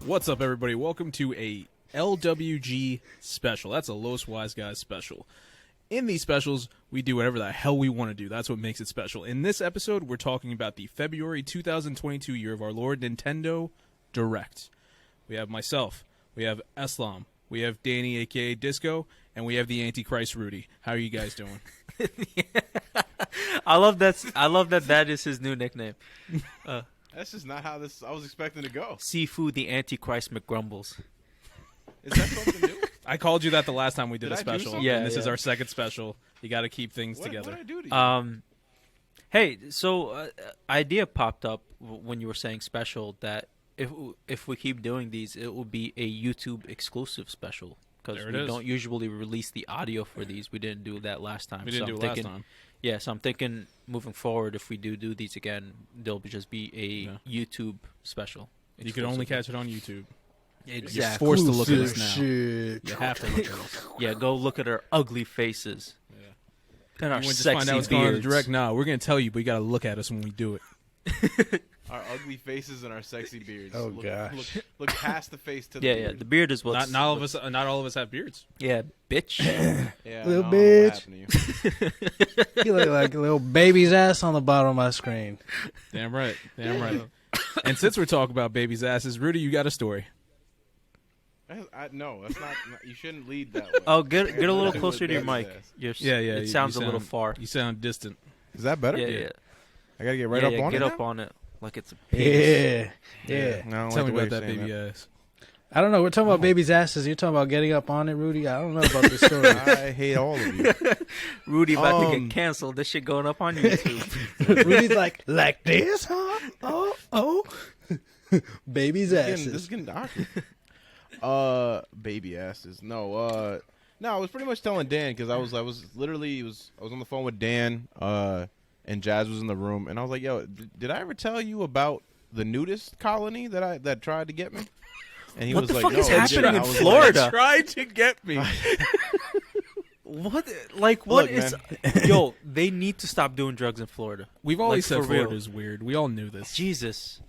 What's up, everybody? Welcome to a LWG special. That's a Los Wise Guys special. In these specials, we do whatever the hell we want to do. That's what makes it special. In this episode, we're talking about the February 2022 year of our Lord Nintendo Direct. We have myself, we have Eslam, we have Danny, aka Disco, and we have the Antichrist Rudy. How are you guys doing? I love that is his new nickname. That's just not how I was expecting to go. Seafood, the Antichrist McGrumbles. Is that something new? I called you that the last time we did a I do special. something? Yeah, and this Yeah. is our second special. You got to keep things together. What did I do to you? Hey, so idea popped up when you were saying special that if we keep doing these, it will be a YouTube exclusive special because we don't usually release the audio for these. We didn't do that last time. We didn't do it last time. Yeah, so I'm thinking moving forward, if we do these again, they'll just be a YouTube special. You can only catch it on YouTube. Exactly. You're forced to look at us now. Shit. You have to look at us. Yeah, go look at our ugly faces. Yeah. And our You wouldn't just sexy find out what's going on in the beards. direct. No, we're going to tell you, but you got to look at us when we do it. Our ugly faces and our sexy beards. Oh, gosh. Look past the face to the Yeah, beard. the beard is what's... Not all of us have beards. Yeah, bitch. Yeah, Little I don't know what bitch. happened to you. You look like a little baby's ass on the bottom of my screen. Damn right. Damn right. And since we're talking about babies' asses, Rudy, you got a story. No, that's not. You shouldn't lead that way. Oh, get a little With closer to your baby's mic. ass. Yeah. It sounds a little far. You sound distant. Is that better? Yeah. I gotta get right Yeah, up on get it. up now? on it like it's a penis. Yeah. No, I don't Tell like me the way about that you're saying baby ass. I don't know. We're talking about baby's asses. You're talking about getting up on it, Rudy. I don't know about this story. I hate all of you. Rudy about to get canceled. This shit going up on YouTube. Rudy's like this, huh? Oh. Baby's This asses. is getting baby asses. No, I was pretty much telling Dan because I was on the phone with Dan, and Jazz was in the room, and I was like, "Yo, did I ever tell you about the nudist colony that tried to get me?" And he What was the like, fuck "No, is it happening didn't." in I was Florida? Like, Tried to get me. What? Like, what Look, is... man. Yo, they need to stop doing drugs in Florida. We've always Like, said for real. Florida's weird. We all knew this. Jesus.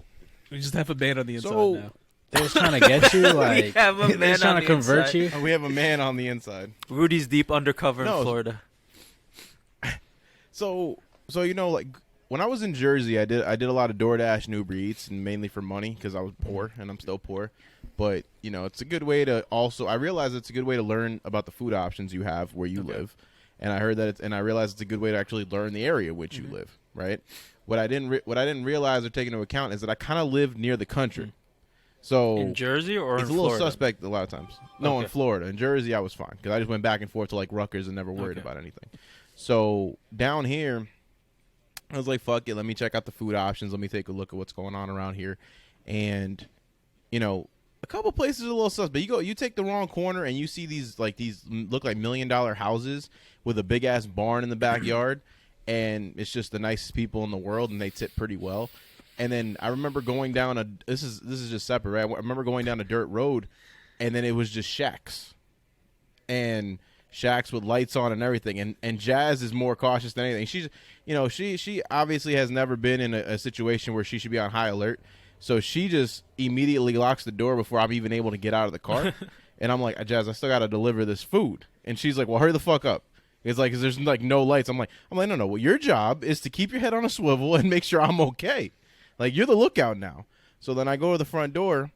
We just have a band on the inside So- now. They're just trying to get you. Like We have a they're man just trying on to the convert inside. you. we have a man on the inside. Rudy's deep undercover in No. Florida. So like when I was in Jersey, I did a lot of DoorDash and Uber Eats, and mainly for money because I was poor and I'm still poor. But it's a good way to I realize it's a good way to learn about the food options you have where you live, and I heard that and I realized it's a good way to actually learn the area which you live. Right. What I didn't realize or take into account is that I kind of live near the country. So In Jersey or it's in a little Florida? suspect a lot of times. No, in Okay. Florida. In Jersey, I was fine because I just went back and forth to like Rutgers and never worried Okay. about anything. So down here, I was like, "Fuck it, let me check out the food options. Let me take a look at what's going on around here." And a couple places are a little suspect. You take the wrong corner and you see these look like $1 million houses with a big ass barn in the backyard, and it's just the nicest people in the world, and they tip pretty well. And then I remember going down this is just separate, right? I remember going down a dirt road, and then it was just shacks, and shacks with lights on and everything. And Jazz is more cautious than anything. She's, she obviously has never been in a situation where she should be on high alert, so she just immediately locks the door before I'm even able to get out of the car. And I'm like, "Jazz, I still got to deliver this food." And she's like, "Well, hurry the fuck up." It's like, 'cause there's like no lights. I'm like, no. Well, your job is to keep your head on a swivel and make sure I'm okay. Like, you're the lookout now. So then I go to the front door,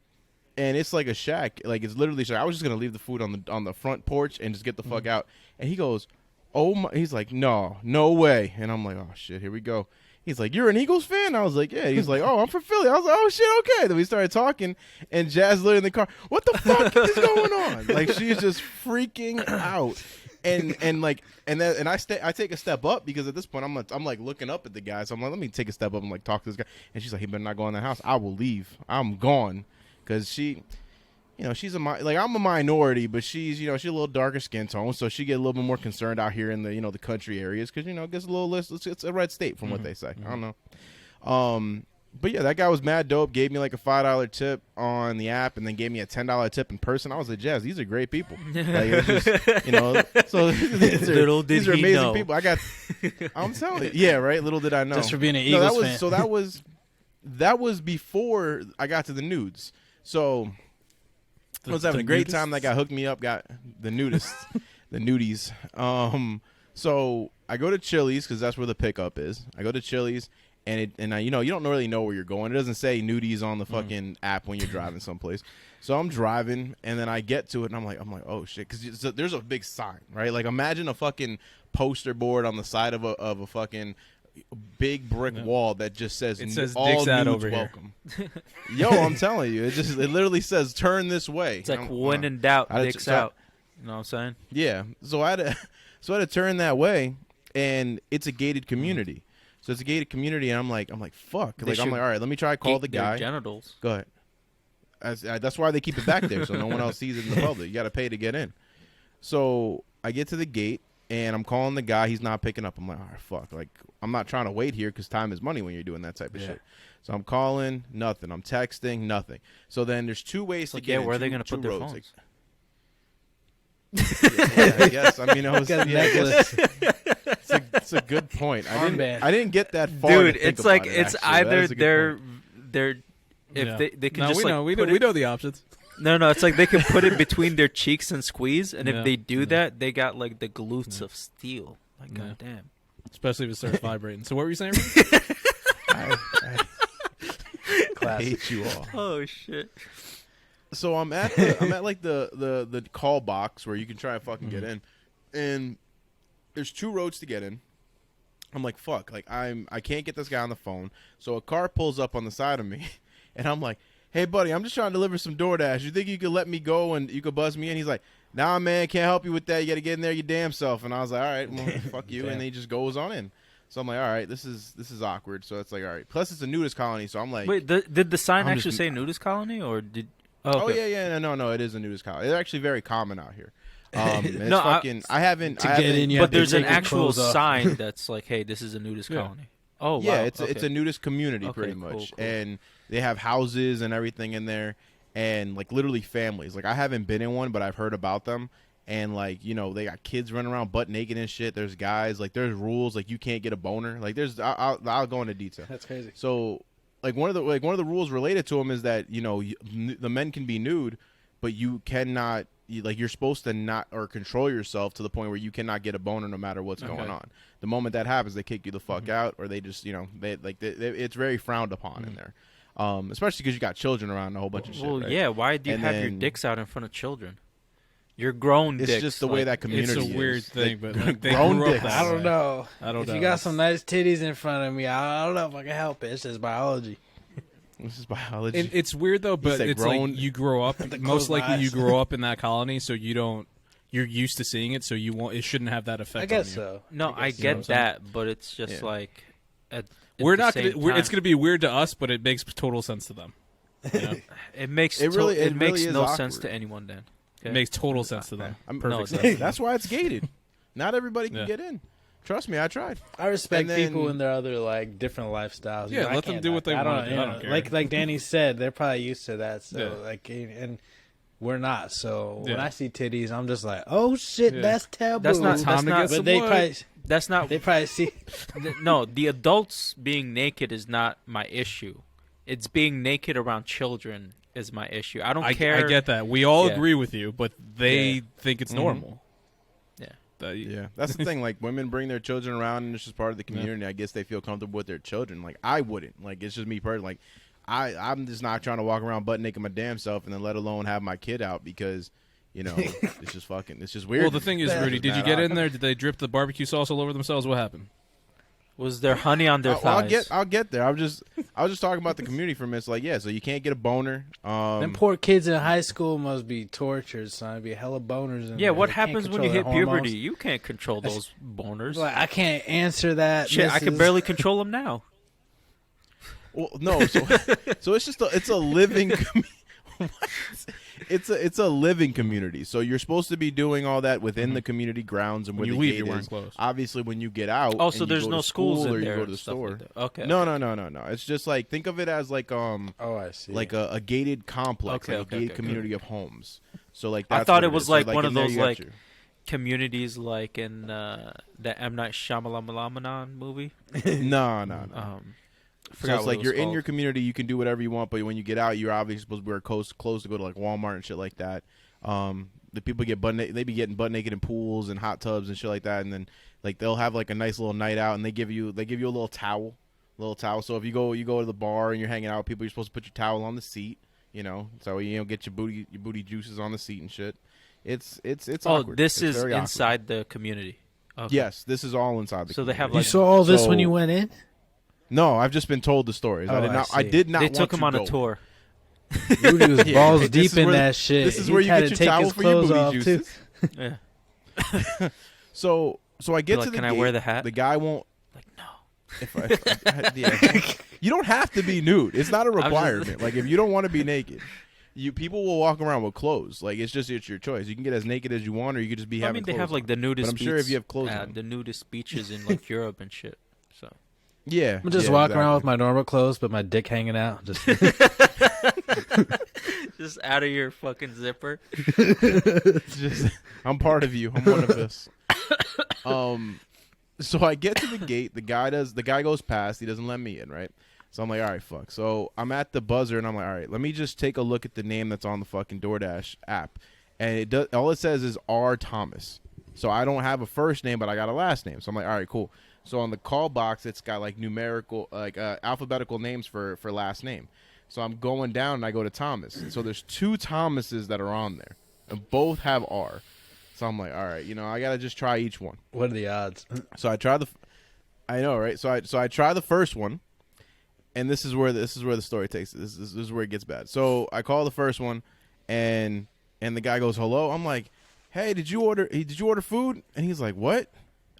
and it's like a shack. Like, it's literally a shack. I was just gonna leave the food on the front porch and just get the fuck out. And he goes, "Oh my!" He's like, "No way." And I'm like, "Oh shit, here we go." He's like, "You're an Eagles fan?" I was like, "Yeah." He's like, "Oh, I'm from Philly." I was like, "Oh shit, okay." Then we started talking, and Jazz literally in the car, "What the fuck is going on?" Like, she's just freaking out. And I take a step up because at this point I'm like looking up at the guy, so I'm like, let me take a step up and like talk to this guy. And she's like, "He better not go in that house. I will leave. I'm gone," because she's I'm a minority, but she's she's a little darker skin tone, so she get a little bit more concerned out here in the the country areas because it gets a little less. It's a red state from what they say. I don't know. But yeah, that guy was mad dope. Gave me like a $5 tip on the app, and then gave me a $10 tip in person. I was like, "Jazz, these are great people." Like, it's just, so these are amazing know. people. I'm telling you, yeah, right. Little did I know. Just for being an Eagles fan. So that was before I got to the nudes. So I was having a great time. That guy hooked me up. Got the nudists, the nudies. So I go to Chili's because that's where the pickup is. I go to Chili's, and you don't really know where you're going. It doesn't say nudies on the fucking app when you're driving someplace. So I'm driving, and then I get to it, and I'm like, oh shit, because there's a big sign, right? Like imagine a fucking poster board on the side of a fucking big brick wall that just says all "Dicks out nudes over welcome." Yo, I'm telling you, it literally says "turn this way." It's like when in doubt, dicks out. You know what I'm saying? Yeah. So I had to turn that way, and it's a gated community. So it's a gated community, and I'm like, fuck. I'm like, all right, let me try to call the guy. Genitals. Go ahead. That's why they keep it back there, so no one else sees it in the public. You got to pay to get in. So I get to the gate, and I'm calling the guy. He's not picking up. I'm like, all right, fuck. Like, I'm not trying to wait here because time is money when you're doing that type of shit. So I'm calling, nothing. I'm texting, nothing. So then there's two ways to get in. Where are they going to put their phones? Like, I guess. I mean, it's a good point. I didn't get that far. Dude, it's like it's either they're if they can just we know the options. No, it's like they can put it between their cheeks and squeeze, and if they do that, they got like the glutes of steel. Like goddamn. Especially if it starts vibrating. So what were you saying? I hate you all. Oh shit. So I'm at like the call box where you can try and fucking get in, and there's two roads to get in. I'm like, fuck, like I can't get this guy on the phone. So a car pulls up on the side of me, and I'm like, hey buddy, I'm just trying to deliver some DoorDash. You think you could let me go and you could buzz me in? He's like, nah man, can't help you with that. You got to get in there your damn self. And I was like, all right, well, fuck you. And he just goes on in. So I'm like, all right, this is awkward. So it's like, all right. Plus it's a nudist colony, so I'm like, wait, did the sign actually say nudist colony or did? Oh, okay. yeah, no, it is a nudist colony. It's actually very common out here. No, I haven't. But there's an actual sign that's like, hey, this is a nudist colony. Oh, yeah, wow. It's a nudist community pretty much, cool. And they have houses and everything in there, and like literally families. Like I haven't been in one, but I've heard about them, and like they got kids running around butt naked and shit. There's guys like there's rules like you can't get a boner. Like I'll go into detail. That's crazy. So like one of the rules related to them is that the men can be nude, but you cannot. You're supposed to not or control yourself to the point where you cannot get a boner no matter what's going on. The moment that happens, they kick you the fuck out, or they just it's very frowned upon in there, especially because you got children around and a whole bunch of shit. Well, right? Yeah, why do you have your dicks out in front of children? You're grown dicks. It's just the way that community is. It's a weird thing, but like, they grown grew up dicks. that I don't know. If you got some nice titties in front of me, I don't know if I can help it. It's just biology. This is biology. It's weird though, but it's like you grow up. Most likely, you grow up in that colony, so you're used to seeing it, so you won't. It shouldn't have that effect. I guess on you. so. No, I get that, but it's just like we're not gonna. It's gonna be weird to us, but it makes total sense to them. You know? It makes no sense to anyone. Then it makes total sense to them. Perfect sense. That's why it's gated. Not everybody can get in. Trust me, I tried. I respect people in their other different lifestyles. Yeah, let them do what they want. I don't care. Like Danny said, they're probably used to that. So and we're not. So when I see titties, I'm just like, oh shit, that's taboo. That's not. They probably see. No, the adults being naked is not my issue. It's being naked around children is my issue. I don't care. I get that. We all agree with you, but they think it's normal. Yeah, that's the thing. Like women bring their children around, and it's just part of the community. I guess they feel comfortable with their children. Like I wouldn't. Like it's just me personally. Like I'm just not trying to walk around butt naked my damn self, and then let alone have my kid out because it's just fucking. It's just weird. Well, the thing is, Rudy, did you get in there? Did they drip the barbecue sauce all over themselves? What happened? Was there honey on their thighs? I'll get there. I was just talking about the community for a minute. It's like, so you can't get a boner. Them poor kids in high school must be tortured, son. It'd be hella boners. What happens when you hit puberty? You can't control those boners. Like, I can't answer that. Shit, I can barely control them now. Well, no. So it's just it's a living. It's a living community, so you're supposed to be doing all that within the community grounds and where the gate is. Obviously, when you get out, so there's no schools or in you there go to the store. Okay. No. It's just like think of it as like I see. like a gated complex, a gated community of homes. So like that's I thought what it was like one of those like communities like in the M. Night Shyamalan movie. No. So it's like you're in your community, you can do whatever you want, but when you get out, you're obviously supposed to wear clothes to go to like Walmart and shit like that. The people get they be getting butt naked in pools and hot tubs and shit like that, and then like they'll have like a nice little night out, and they give you a little towel. So if you go to the bar and you're hanging out with people, you're supposed to put your towel on the seat, so get your booty juices on the seat and shit. It's awkward. This is inside the community. Okay. Yes, this is all inside the. So community. They have like you saw all this when you went in. No, I've just been told the stories. Oh, I did not. They took him on a tour. Rudy was balls deep in that shit. This is where you get your towel for your booty juices. Yeah. So I get to the can gate. I wear the hat? The guy won't. Like, no. Yeah. You don't have to be nude. It's not a requirement. Like if you don't want to be naked, people will walk around with clothes. Like it's your choice. You can get as naked as you want, or you could just be having. They have like the nudist. But I'm sure if you have clothes on. The nudist beaches in like Europe and shit. So. Yeah, I'm just walking around with my normal clothes, but my dick hanging out. Just out of your fucking zipper. I'm part of you. I'm one of us. So I get to the gate. The guy goes past. He doesn't let me in, right? So I'm like, all right, fuck. So I'm at the buzzer, and I'm like, all right, let me just take a look at the name that's on the fucking DoorDash app, and all it says is R. Thomas. So I don't have a first name, but I got a last name. So I'm like, all right, cool. So on the call box, it's got like numerical, like alphabetical names for last name. So I'm going down and I go to Thomas. So there's 2 Thomases that are on there, and both have R. So I'm like, all right, I gotta just try each one. What are the odds? So I try I know, right? So I try the first one, and this is where the story takes it. This is where it gets bad. So I call the first one, and the guy goes, hello. I'm like, hey, did you order food? And he's like, what?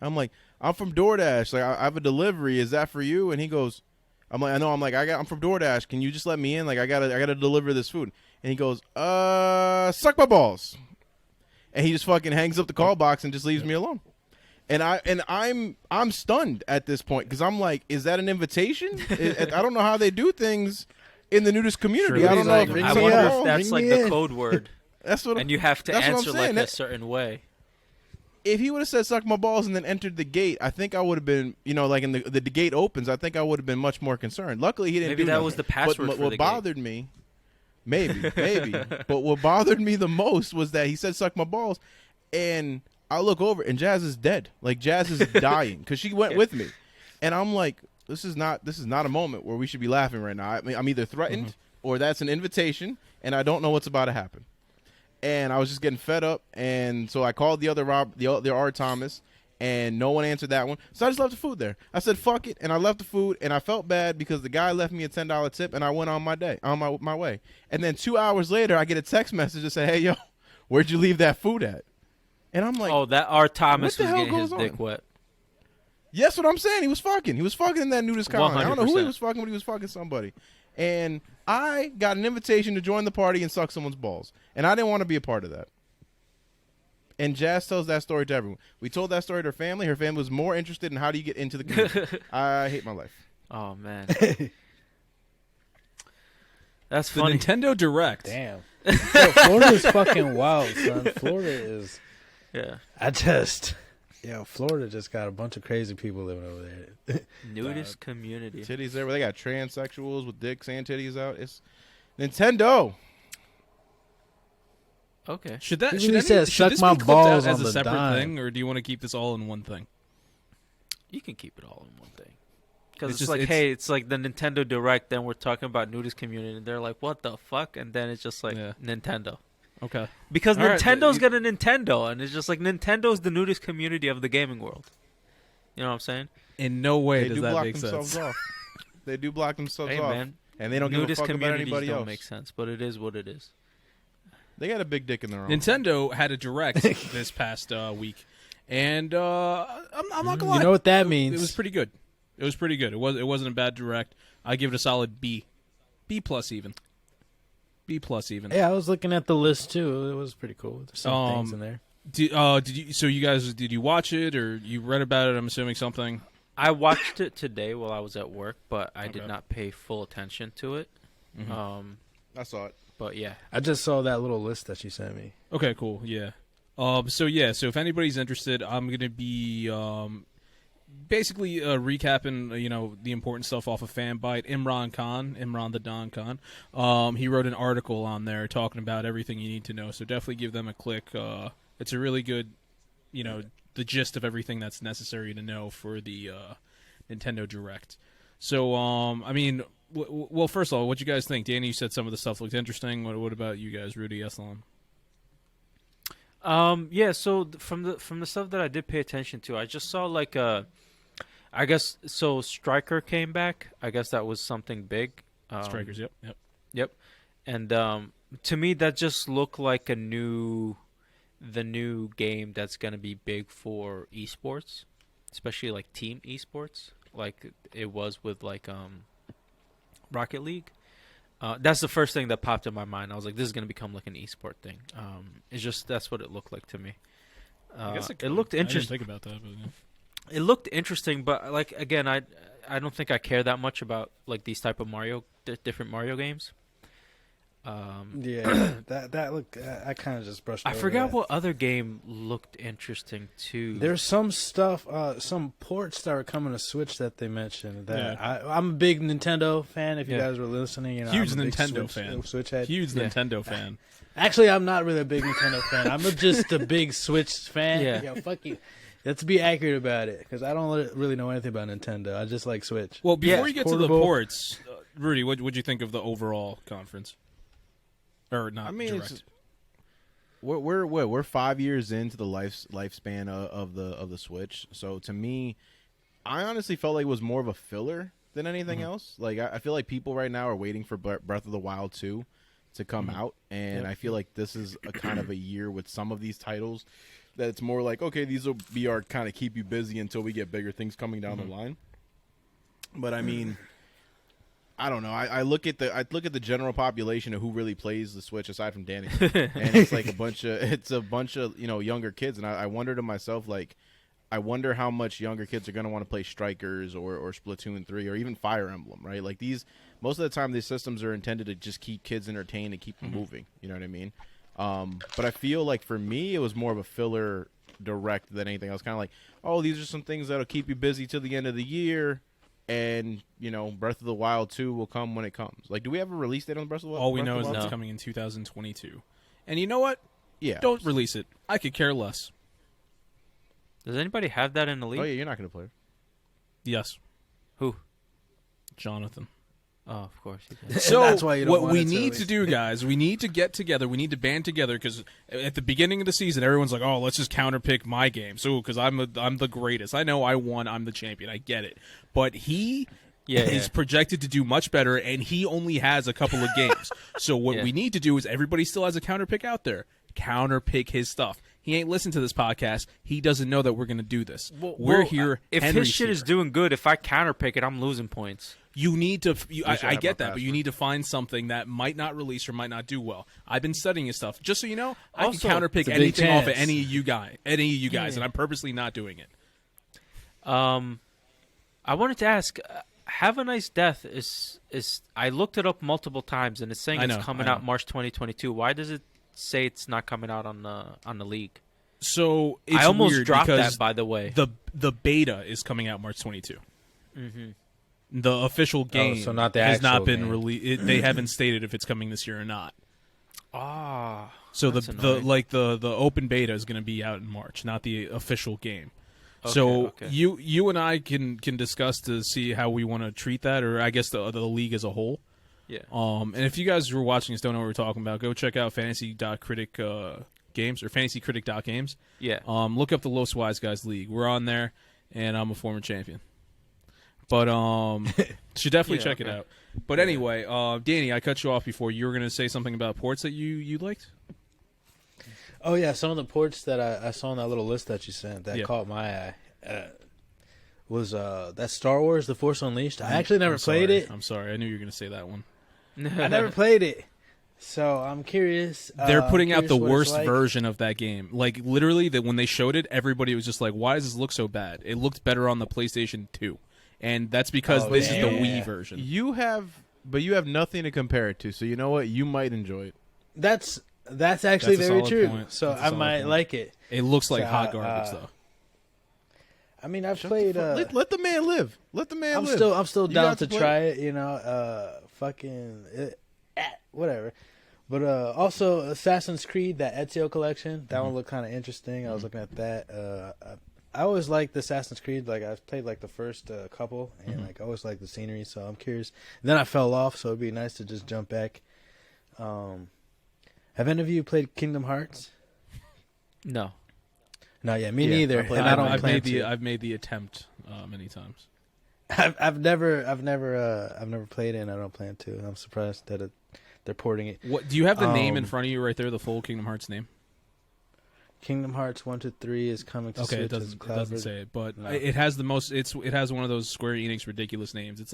I'm like, I'm from DoorDash. Like, I have a delivery. Is that for you? And he goes, I'm like, I know. I'm like, I'm from DoorDash. Can you just let me in? Like, I gotta deliver this food. And he goes, suck my balls. And he just fucking hangs up the call box and just leaves me alone. And I'm stunned at this point because I'm like, is that an invitation? I don't know how they do things in the nudist community. Sure, I don't know. I wonder if that's like the code word. That's what. And you have to answer like a certain way. If he would have said "suck my balls" and then entered the gate, I think I would have been, like in the gate opens. I think I would have been much more concerned. Luckily, he didn't. Maybe do that nothing. was the password. But for what the bothered gate. me, maybe. But what bothered me the most was that he said "suck my balls," and I look over and Jazz is dead. Like Jazz is dying because she went with me, and I'm like, this is not a moment where we should be laughing right now. I mean, I'm either threatened or that's an invitation, and I don't know what's about to happen. And I was just getting fed up, and so I called the other R. Thomas, and no one answered that one. So I just left the food there. I said, fuck it, and I left the food, and I felt bad because the guy left me a $10 tip, and I went on my way. And then 2 hours later, I get a text message that said, hey, yo, where'd you leave that food at? And I'm like, oh, that R. Thomas was getting his dick on? wet. Yes, what I'm saying. He was fucking in that nudist colony. I don't know who he 100%. was fucking, but he was fucking somebody. And I got an invitation to join the party and suck someone's balls. And I didn't want to be a part of that. And Jazz tells that story to everyone. We told that story to her family. Her family was more interested in how do you get into the community. I hate my life. Oh, man. That's The funny. Nintendo Direct. Damn. Yo, Florida is fucking wild, son. Florida is... Yeah. Florida just got a bunch of crazy people living over there. Nudist community. Titties everywhere. They got transsexuals with dicks and titties out. It's Nintendo. Okay. Should that He should said, this "Suck be my clipped balls out as on a the separate dime." thing, or do you want to keep this all in one thing? You can keep it all in one thing. Because It's it's, just- like, it's- hey, it's like the Nintendo Direct, then we're talking about nudist community, and they're like, what the fuck? And then it's just like, Yeah. Nintendo. Okay. Because All right, Nintendo's but got a Nintendo, and it's just like, Nintendo's the nudist community of the gaming world. You know what I'm saying? In no way They does do that block make themselves sense. off. They do block themselves Hey, off. man. And they don't give a Nudist fuck about communities anybody don't else. make sense, but it is what it is. They got a big dick in their own. Nintendo had a Direct this past week, and I'm not gonna lie. You know what that It means? was pretty good. It was pretty good. It wasn't a bad Direct. I give it a solid B plus even. B plus even. Yeah, I was looking at the list too. It was pretty cool. There's some things in there. Did you? So you guys, did you watch it or you read about it? I'm assuming something. I watched it today while I was at work, but I did not pay full attention to it. I saw it. But yeah. I just saw that little list that you sent me. Okay, cool. Yeah. So if anybody's interested, I'm gonna be basically recapping, the important stuff off of Fanbyte. Imran the Don Khan, he wrote an article on there talking about everything you need to know. So definitely give them a click. It's a really good, the gist of everything that's necessary to know for the Nintendo Direct. So, well, first of all, what you guys think? Danny, you said some of the stuff looked interesting. What about you guys, Rudy, Eslam? So from the stuff that I did pay attention to, I just saw I guess so. Striker came back. I guess that was something big. Strikers, yep. And to me, that just looked like the new game that's gonna be big for esports, especially like team esports, like it was with Rocket League. That's the first thing that popped in my mind. I was like, this is going to become like an esport thing. It's just, that's what it looked like to me. I guess it looked interesting. I didn't think about that. But, It looked interesting, but again, I don't think I care that much about like these type of different Mario games. That looked. I kind of just brushed. I forgot what other game looked interesting too. There's some stuff, some ports that are coming to Switch that they mentioned. That I'm a big Nintendo fan. If you guys were listening, huge I'm a Nintendo fan. Switch head. Huge Nintendo fan. Actually, I'm not really a big Nintendo fan. I'm just a big Switch fan. Yeah, fuck you. Let's be accurate about it, because I don't really know anything about Nintendo. I just like Switch. Well, before you get to the ports, Rudy, what'd you think of the overall conference? Or not? Direct. We're 5 years into the lifespan of the Switch. So to me, I honestly felt like it was more of a filler than anything else. Like I feel like people right now are waiting for Breath of the Wild 2 to come out, and I feel like this is a kind of a year with some of these titles that it's more like, okay, these will be our kind of keep you busy until we get bigger things coming down the line. But I mean, I don't know. I look at the general population of who really plays the Switch aside from Danny, and it's like a bunch of younger kids, and I wonder to myself, like, I wonder how much younger kids are going to want to play Strikers or Splatoon 3 or even Fire Emblem, right? Like most of the time these systems are intended to just keep kids entertained and keep them moving. You know what I mean? But I feel like for me it was more of a filler direct than anything else. Kind of like, oh, these are some things that'll keep you busy till the end of the year. And, Breath of the Wild 2 will come when it comes. Like, do we have a release date on Breath of the Wild? All we know is that it's coming in 2022. And you know what? Yeah. Don't release it. I could care less. Does anybody have that in the league? Oh, yeah, you're not going to play it. Yes. Who? Jonathan. Oh, of course. So that's why you don't what we need to do, guys, we need to get together. We need to band together, because at the beginning of the season, everyone's like, "Oh, let's just counterpick my game." So because I'm the greatest. I know I won. I'm the champion. I get it. But he is projected to do much better, and he only has a couple of games. So what we need to do is everybody still has a counterpick out there. Counterpick his stuff. He ain't listened to this podcast. He doesn't know that we're going to do this. We're here. If Henry's his shit is doing good, if I counterpick it, I'm losing points. You need to. I get that, but you need to find something that might not release or might not do well. I've been studying his stuff, just so you know. I can counterpick anything off of any of you guys, and I'm purposely not doing it. I wanted to ask. Have a Nice Death is I looked it up multiple times, and it's saying it's coming out March 2022. Why does it say it's not coming out on the league? So it's I almost weird dropped because that, by the way. The beta is coming out March 22. Mm-hmm. The official game so not the has not been game. released. They haven't stated if it's coming this year or not. So the open beta is going to be out in March, not the official game. Okay. You and I can discuss to see how we want to treat that, or I guess the league as a whole. Yeah. And if you guys who are watching this don't know what we're talking about, go check out fantasy.critic games or fantasycritic.games. Yeah. Look up the Los Wise Guys League. We're on there, and I'm a former champion. But should definitely check it out. But anyway, Danny, I cut you off before. You were going to say something about ports that you liked? Oh, yeah. Some of the ports that I saw on that little list that you sent that caught my eye was that Star Wars The Force Unleashed. I actually never played it. I'm sorry. I knew you were going to say that one. I never played it. So I'm curious. They're putting out the worst version of that game. Like, literally, when they showed it, everybody was just like, why does this look so bad? It looked better on the PlayStation 2. And that's because this is the Wii version. You have nothing to compare it to, so you know what? You might enjoy it. That's actually very true. Point. So I might like it. It looks like hot garbage, though. I mean, I've played. Let the man live. Let the man live. I'm still down to try it. You know, whatever. But also Assassin's Creed, that Ezio collection, that one looked kind of interesting. I was looking at that. I always liked Assassin's Creed. Like I played like the first couple, and like I always liked the scenery. So I'm curious. And then I fell off, so it'd be nice to just jump back. Have any of you played Kingdom Hearts? No. No, yeah, me neither. And I've made the attempt many times. I've never played it, and I don't plan to. I'm surprised that they're porting it. What do you have the name in front of you right there? The full Kingdom Hearts name. Kingdom Hearts 1 to 3 is coming to Switch. It doesn't say it, but it has the most. It has one of those Square Enix ridiculous names. It's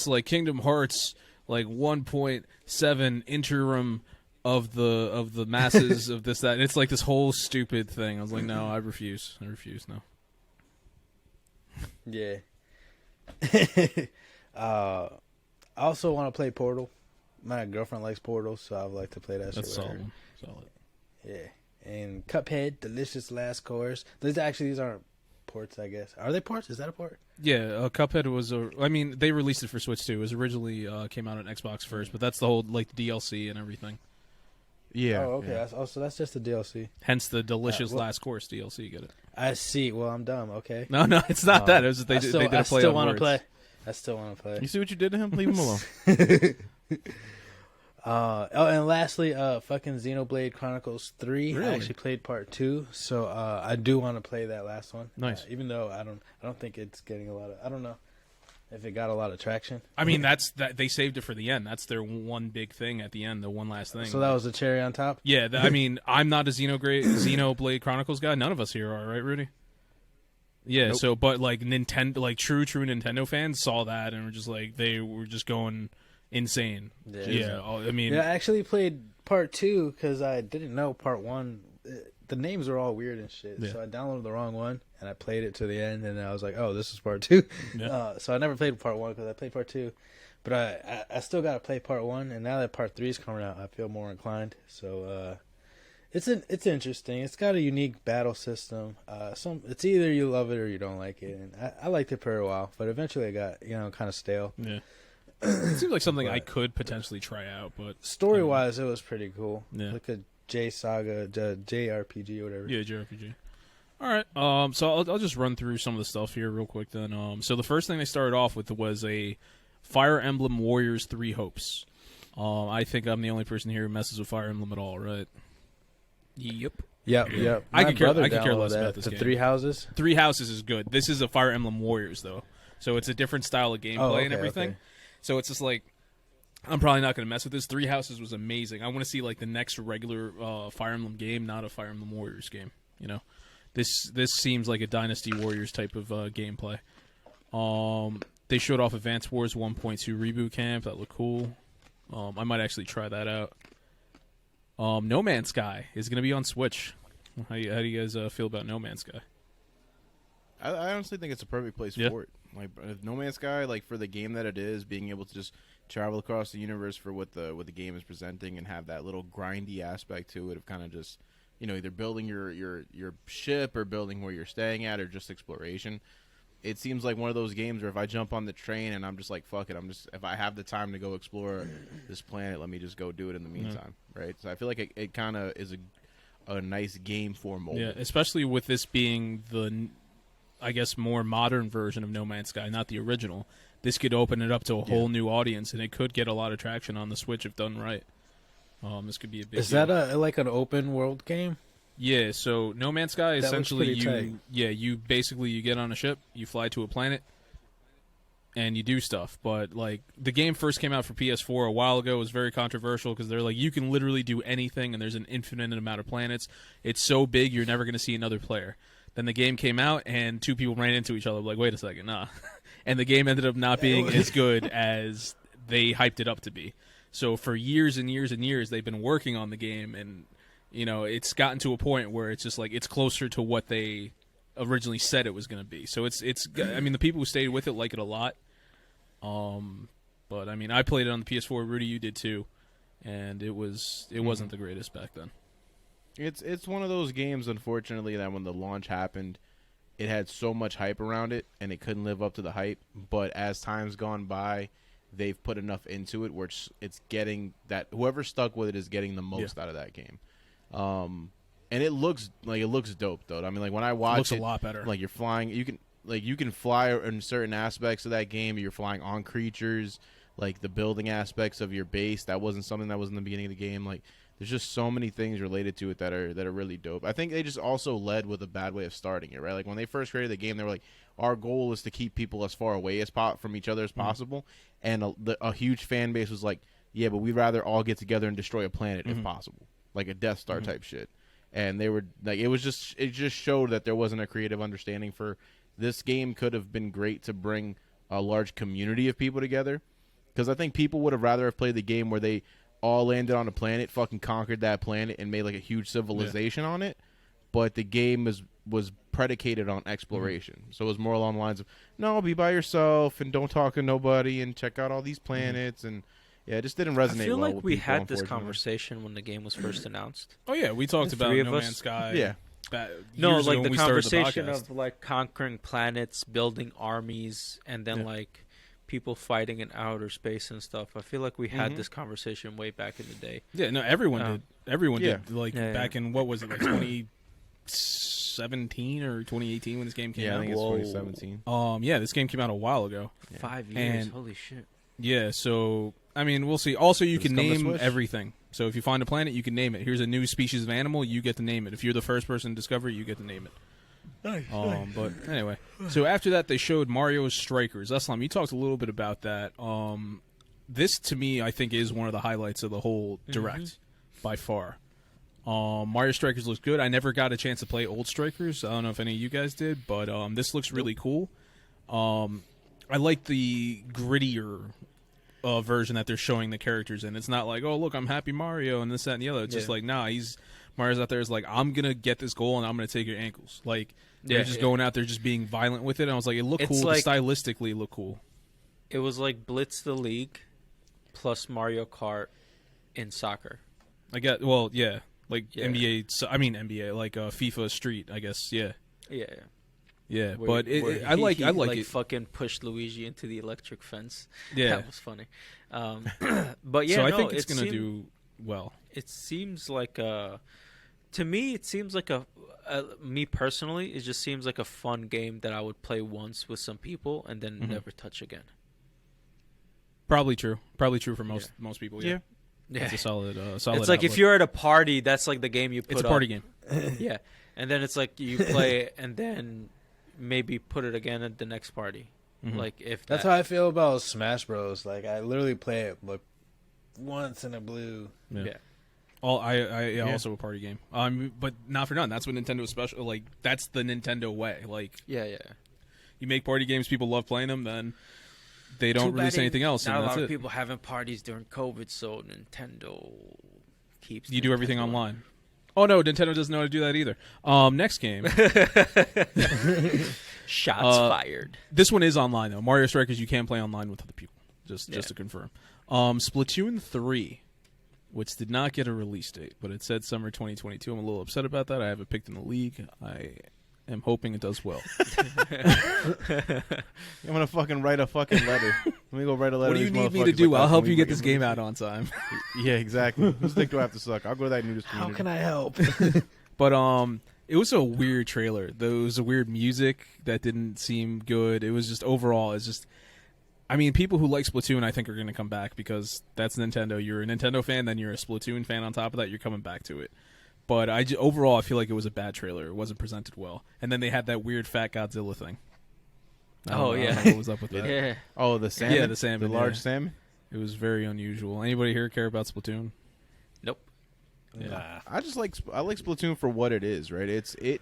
like Kingdom Hearts like 1.7 interim of the masses of this that. And it's like this whole stupid thing. I was like, no, I refuse. No. Yeah. I also want to play Portal. My girlfriend likes Portal, so I would like to play that. That's shit with solid. her. Solid. Yeah. And Cuphead, Delicious Last Course. These aren't ports, I guess. Are they ports? Is that a port? Yeah, Cuphead was I mean, they released it for Switch too. It was originally came out on Xbox first, but that's the whole like DLC and everything. Yeah. Oh, okay. Yeah. So that's just the DLC. Hence the Delicious Last Course DLC. Get it? I see. Well, I'm dumb. Okay. No, it's not that. It was they did a play on words. I still want to play. You see what you did to him? Leave him alone. And lastly, fucking Xenoblade Chronicles 3. Really? I actually played part 2, so I do want to play that last one. Nice. Even though I don't think it's getting a lot of. I don't know if it got a lot of traction. I mean, that they saved it for the end. That's their one big thing at the end, the one last thing. So that was the cherry on top. Yeah, I mean, I'm not a Xenoblade Chronicles guy. None of us here are, right, Rudy? Yeah. Nope. So, but like Nintendo, like true Nintendo fans saw that and were just like they were just going insane. Yeah. I mean, I actually played part 2 because I didn't know part 1. The names are all weird and shit. Yeah. So I downloaded the wrong one and I played it to the end and I was like, oh, this is part 2. Yeah. So I never played part 1 because I played part 2. But I still got to play part 1, and now that part 3 is coming out, I feel more inclined. So it's interesting. It's got a unique battle system. It's either you love it or you don't like it. And I liked it for a while, but eventually it got kind of stale. Yeah. It seems like something I could potentially try out, but story-wise, it was pretty cool. Yeah. Like a JRPG or whatever. Yeah, JRPG. All right. So I'll just run through some of the stuff here real quick then. So the first thing they started off with was a Fire Emblem Warriors 3 Hopes. I think I'm the only person here who messes with Fire Emblem at all, right? Yep. Yep. I could care less about this game. 3 Houses? 3 Houses is good. This is a Fire Emblem Warriors, though. So it's a different style of gameplay and everything. Okay. So it's just like, I'm probably not going to mess with this. 3 Houses was amazing. I want to see like the next regular Fire Emblem game, not a Fire Emblem Warriors game. You know, this seems like a Dynasty Warriors type of gameplay. They showed off Advance Wars 1.2 Reboot Camp. That looked cool. I might actually try that out. No Man's Sky is going to be on Switch. How do you guys feel about No Man's Sky? I honestly think it's a perfect place for it. Like No Man's Sky, like for the game that it is, being able to just travel across the universe for what the game is presenting and have that little grindy aspect to it of kind of just, either building your ship or building where you're staying at or just exploration. It seems like one of those games where if I jump on the train and I'm just like, fuck it, if I have the time to go explore this planet, let me just go do it in the meantime, right? So I feel like it kind of is a nice game for mobile. Yeah, especially with this being the, I guess, more modern version of No Man's Sky, not the original. This could open it up to a whole new audience, and it could get a lot of traction on the Switch if done right. This could be a big Is that like an open world game? Yeah, so No Man's Sky, essentially, you basically get on a ship, you fly to a planet, and you do stuff. But like the game first came out for PS4 a while ago, it was very controversial because they're like, you can literally do anything, and there's an infinite amount of planets. It's so big, you're never going to see another player. Then the game came out, and 2 people ran into each other. Like, wait a second, nah. And the game ended up not being as good as they hyped it up to be. So for years and years and years, they've been working on the game, and it's gotten to a point where it's just like it's closer to what they originally said it was going to be. So it's. I mean, the people who stayed with it like it a lot. But I mean, I played it on the PS4. Rudy, you did too, and it wasn't the greatest back then. It's one of those games, unfortunately, that when the launch happened, it had so much hype around it, and it couldn't live up to the hype. But as time's gone by, they've put enough into it where it's getting that whoever stuck with it is getting the most out of that game. And it looks dope though. I mean, like when I watch it, looks a lot better. Like you're flying, you can fly in certain aspects of that game. You're flying on creatures, like the building aspects of your base. That wasn't something that was in the beginning of the game. Like there's just so many things related to it that are really dope. I think they just also led with a bad way of starting it, right? Like when they first created the game, they were like, our goal is to keep people as far away as from each other as possible. And a huge fan base was like, yeah, but we'd rather all get together and destroy a planet if possible, like a Death Star type shit. And they were like, it just showed that there wasn't a creative understanding for this game. Could have been great to bring a large community of people together, because I think people would have rather have played the game where they all landed on a planet, fucking conquered that planet, and made like a huge civilization on it. But the game was predicated on exploration, so it was more along the lines of, no, be by yourself and don't talk to nobody and check out all these planets. And yeah, it just didn't resonate. I feel well like with we people, had this conversation when the game was first announced. Oh yeah, we talked about No Man's Sky. Yeah. No, like the conversation of like conquering planets, building armies, and then like people fighting in outer space and stuff. I feel like we had this conversation way back in the day. Yeah, no, everyone did. Everyone did. Like back in, what was it, like 2017 or 2018 when this game came out? Yeah, I think it's 2017. Yeah, this game came out a while ago. 5 years. And holy shit. Yeah, so I mean, we'll see. Also, you can name everything. So if you find a planet, you can name it. Here's a new species of animal, you get to name it. If you're the first person to discover it, you get to name it. Nice. But anyway, so after that, they showed Mario's Strikers. Aslam, you talked a little bit about that. This, to me, I think is one of the highlights of the whole Direct, by far. Mario Strikers looks good. I never got a chance to play old Strikers. I don't know if any of you guys did, but this looks really cool. I like the grittier version that they're showing the characters in. It's not like, oh, look, I'm Happy Mario and this, that, and the other. It's just like, nah, Mario's out there is like, I'm going to get this goal and I'm going to take your ankles. Like, they're just going out there just being violent with it. And I was like, it looked cool. Like, stylistically, it looked cool. It was like Blitz the League plus Mario Kart in soccer. I got, well, yeah. Like NBA, like FIFA Street, I guess, yeah. Yeah. Yeah, but I like it. Fucking pushed Luigi into the electric fence. Yeah, that was funny. But yeah, so I think it's gonna do well. It seems like to me, it seems like me personally, it just seems like a fun game that I would play once with some people and then never touch again. Probably true for most people. Yeah. It's a solid. It's like outlook. If you're at a party, that's like the game you put. It's a party game. Yeah, and then it's like you play it and then maybe put it again at the next party. Like if that's how I feel about Smash Bros. Like I literally play it like once in a blue. Yeah. I also a party game. But not for nothing. That's what Nintendo is special. Like that's the Nintendo way. Like yeah. You make party games, people love playing them. Then they don't release anything else. Not and a that's lot of people having parties during COVID, so Nintendo keeps. You do everything online. Oh no, Nintendo doesn't know how to do that either. Next game. Shots fired. This one is online though. Mario Strikers you can play online with other people. Just to confirm. Splatoon 3, which did not get a release date, but it said summer 2022. I'm a little upset about that. I have it picked in the league. I am hoping it does well. I'm gonna fucking write a fucking letter. Let me go write a letter. What do you need me to do? I'll help you get this game out on time. Yeah, exactly. Whose dick do I have to suck? I'll go to that nudist community. How can I help? But it was a weird trailer. There was a weird music that didn't seem good. It was just overall, it's just. I mean, people who like Splatoon, I think, are going to come back because that's Nintendo. You're a Nintendo fan, then you're a Splatoon fan on top of that. You're coming back to it. But overall, I feel like it was a bad trailer. It wasn't presented well. And then they had that weird fat Godzilla thing. I don't know what was up with that? Yeah. Oh, the salmon? Yeah, the salmon. The large salmon? It was very unusual. Anybody here care about Splatoon? Nope. Yeah. Nah. I like Splatoon for what it is, right? It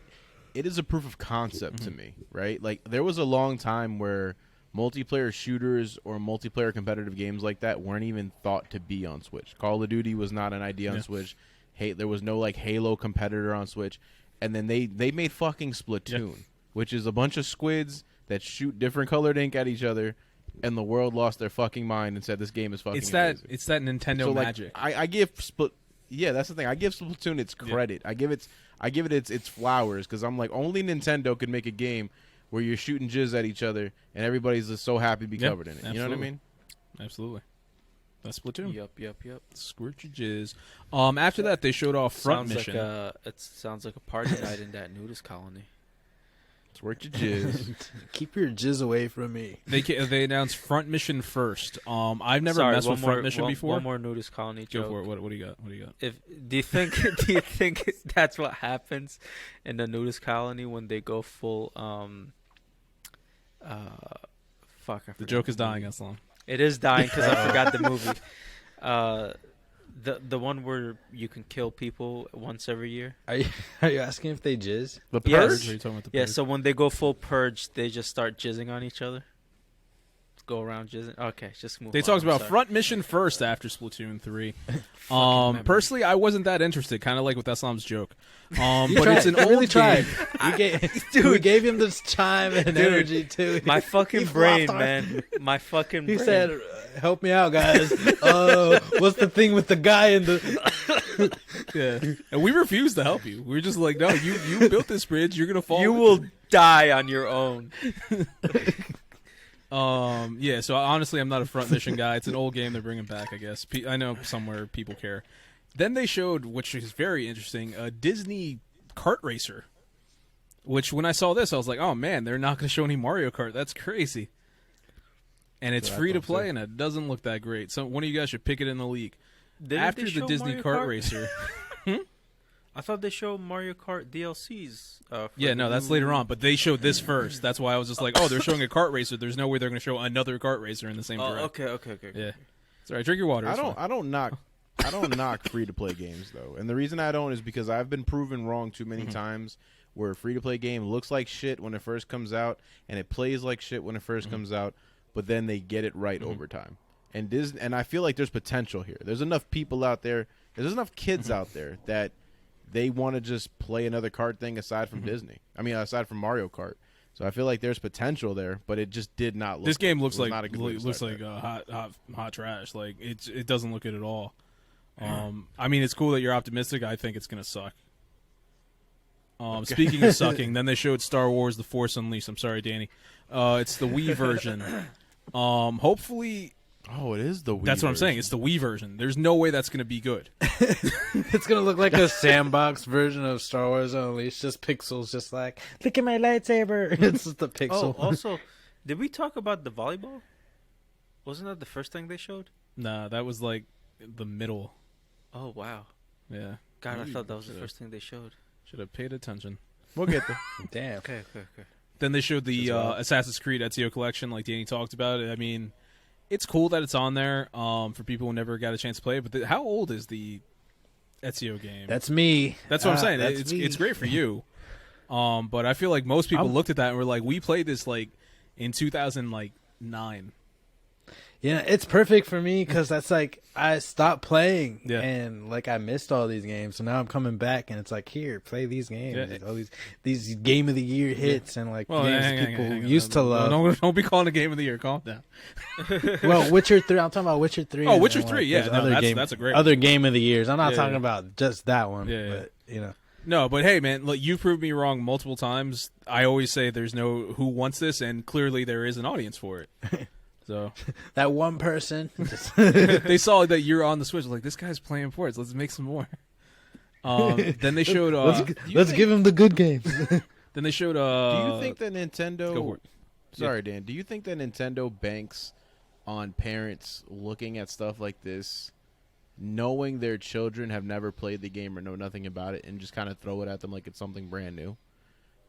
is a proof of concept to me, right? Like, there was a long time where multiplayer shooters or multiplayer competitive games like that weren't even thought to be on Switch. Call of Duty was not an idea on Switch. Hey, there was no like Halo competitor on Switch, and then they made fucking Splatoon, which is a bunch of squids that shoot different colored ink at each other, and the world lost their fucking mind and said this game is fucking amazing. It's that Nintendo magic. I give Yeah, that's the thing. I give Splatoon its credit. I give it its flowers because I'm like, only Nintendo could make a game where you're shooting jizz at each other and everybody's just so happy to be covered in it. Absolutely. You know what I mean? Absolutely. That's Splatoon. Yep. Squirt your jizz. After that, they showed off Front Mission. It sounds like a party night in that nudist colony. Squirt your jizz. Keep your jizz away from me. They announced Front Mission first. I've never messed with Front Mission before. One more nudist colony joke. Go for it. What do you got? Do you think that's what happens in the nudist colony when they go full The joke is dying, Aslam. It is dying because I forgot the movie. The one where you can kill people once every year. Are you asking if they jizz? The Yes. purge? Are you talking about the Yeah, purge? so when they go full purge, they just start jizzing on each other. Go around jizzing. Okay, just move. They on. talked I'm about sorry. Front Mission first after Splatoon 3. Fucking memory. Personally, I wasn't that interested, kind of like with Aslam's joke. You But tried. it's an You old really game. tried. We gave him this time and energy too. My fucking He brain, flopped on- man. My fucking He brain. said, "Help me out, guys." What's the thing with the guy in the? Yeah, and we refused to help you. We were just like, no, you built this bridge. You're gonna fall. You will die on your own. Yeah. So honestly, I'm not a Front Mission guy. It's an old game they're bringing back, I guess. I know somewhere people care. Then they showed, which is very interesting, a Disney kart racer. Which when I saw this, I was like, oh man, they're not going to show any Mario Kart. That's crazy. And it's free to play, and it doesn't look that great. So one of you guys should pick it in the league. After the Disney Kart Racer. I thought they showed Mario Kart DLCs. Yeah, no, that's later on. But they showed this first. That's why I was just like, oh, they're showing a kart racer. There's no way they're going to show another kart racer in the same direct. Okay. Yeah. Sorry, drink your water. I don't knock free to play games though, and the reason I don't is because I've been proven wrong too many times. Where a free to play game looks like shit when it first comes out, and it plays like shit when it 1st comes out, but then they get it right over time. And Disney, and I feel like there's potential here. There's enough people out there. There's enough kids out there that they want to just play another kart thing aside from Disney. I mean, aside from Mario Kart. So I feel like there's potential there, but it just did not look. This game looks like not a good way to looks start like there. hot trash. Like it doesn't look good at all. I mean, it's cool that you're optimistic. I think it's gonna suck. Speaking of sucking, then they showed Star Wars: The Force Unleashed. I'm sorry, Danny. It's the Wii version. Hopefully. Oh, it is the Wii. That's what I'm saying. It's the Wii version. There's no way that's gonna be good. It's gonna look like a sandbox version of Star Wars Unleashed. Just pixels, just like look at my lightsaber. It's just the pixel. Oh, also, did we talk about the volleyball? Wasn't that the first thing they showed? Nah, that was like the middle. Oh wow. Yeah. God, I thought that was the first thing they showed. Should have paid attention. We'll get there. Damn. Okay. Then they showed the Assassin's Creed Ezio collection, like Danny talked about. I mean, it's cool that it's on there for people who never got a chance to play it. But how old is the Ezio game? That's me. That's what I'm saying. That's me. It's great for you. But I feel like most people looked at that and were like, we played this like in 2009. Yeah, it's perfect for me because that's like I stopped playing and like I missed all these games, so now I'm coming back and it's like here, play these games, like, all these game of the year hits and like games people used to love. Don't be calling it game of the year. Calm down. Well, Witcher 3. I'm talking about Witcher 3. Oh, Witcher and, 3. Yeah, no, that's a great other game of the years. I'm not Yeah, talking yeah. about just that one. Yeah, but you know. No, but hey, man, look, you proved me wrong multiple times. I always say there's no who wants this, and clearly there is an audience for it. So That one person. they saw that you're on the Switch. Like, this guy's playing for it. So let's make some more. Then they showed. Let's give him the good games. Then they showed. Do you think that Nintendo? Go for it. Sorry, Dan. Do you think that Nintendo banks on parents looking at stuff like this, knowing their children have never played the game or know nothing about it, and just kind of throw it at them like it's something brand new,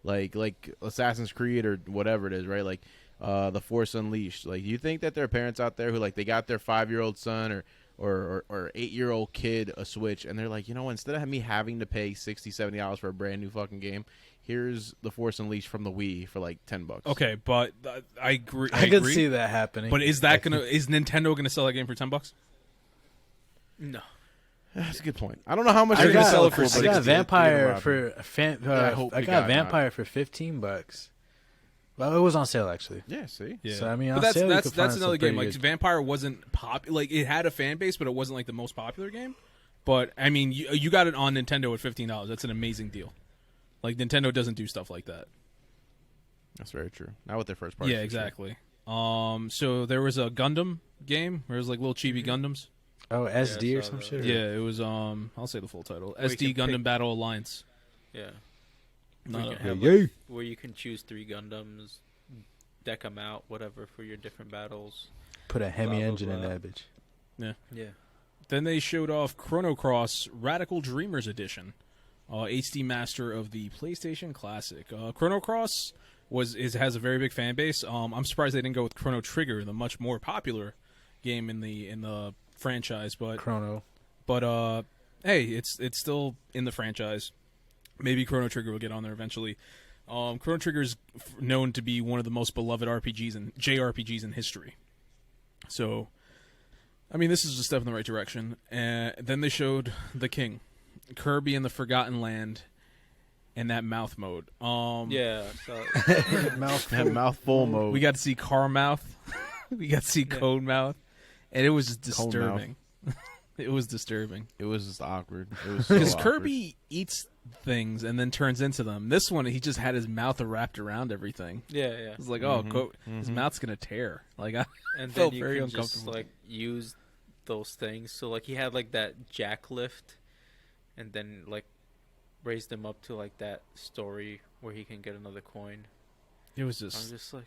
like Assassin's Creed or whatever it is, right? Like The Force Unleashed. Like, do you think that there are parents out there who like they got their 5-year-old son or 8-year-old kid a Switch, and they're like, you know, instead of me having to pay $60-$70 for a brand new fucking game, here's The Force Unleashed from the Wii for like $10. Okay, but I agree. I could see that happening. But is Nintendo gonna sell that game for $10? No. That's a good point. I don't know how much I they're got- gonna sell it for. I but I it's got a Vampire good for hope I you got got Vampire for $15. Well, it was on sale actually. Yeah, see? Yeah. So I mean, but on that's sale, you that's could find that's another some game. pretty Like good- Vampire wasn't like it had a fan base, but it wasn't like the most popular game. But I mean, you got it on Nintendo at $15. That's an amazing deal. Like Nintendo doesn't do stuff like that. That's very true. Not with their first party. Yeah, exactly. Sure. So there was a Gundam game where it was like little chibi Gundams. Oh, SD or some shit? Yeah, it was. I'll say the full title: SD Gundam Battle Alliance. Yeah. Where you can choose 3 Gundams, deck them out, whatever, for your different battles. Put a Hemi engine in that bitch. Yeah. Yeah. Then they showed off Chrono Cross Radical Dreamers Edition, HD master of the PlayStation Classic. Chrono Cross has a very big fan base. I'm surprised they didn't go with Chrono Trigger, the much more popular game in the franchise. But hey, it's still in the franchise. Maybe Chrono Trigger will get on there eventually. Chrono Trigger is known to be one of the most beloved RPGs and JRPGs in history. So, I mean, this is a step in the right direction. Then they showed the King, Kirby and the Forgotten Land, and that mouth mode. Yeah, so mouthful mode. We got to see car mouth. We got to see code mouth, and it was just disturbing. It was disturbing. It was just awkward. It was because Kirby eats things and then turns into them. This one, he just had his mouth wrapped around everything. Yeah. It's like, his mouth's gonna tear. Like I and felt then you very can uncomfortable. just like use those things. So like he had like that jack lift, and then like raised him up to like that story where he can get another coin. It was just. I'm just like.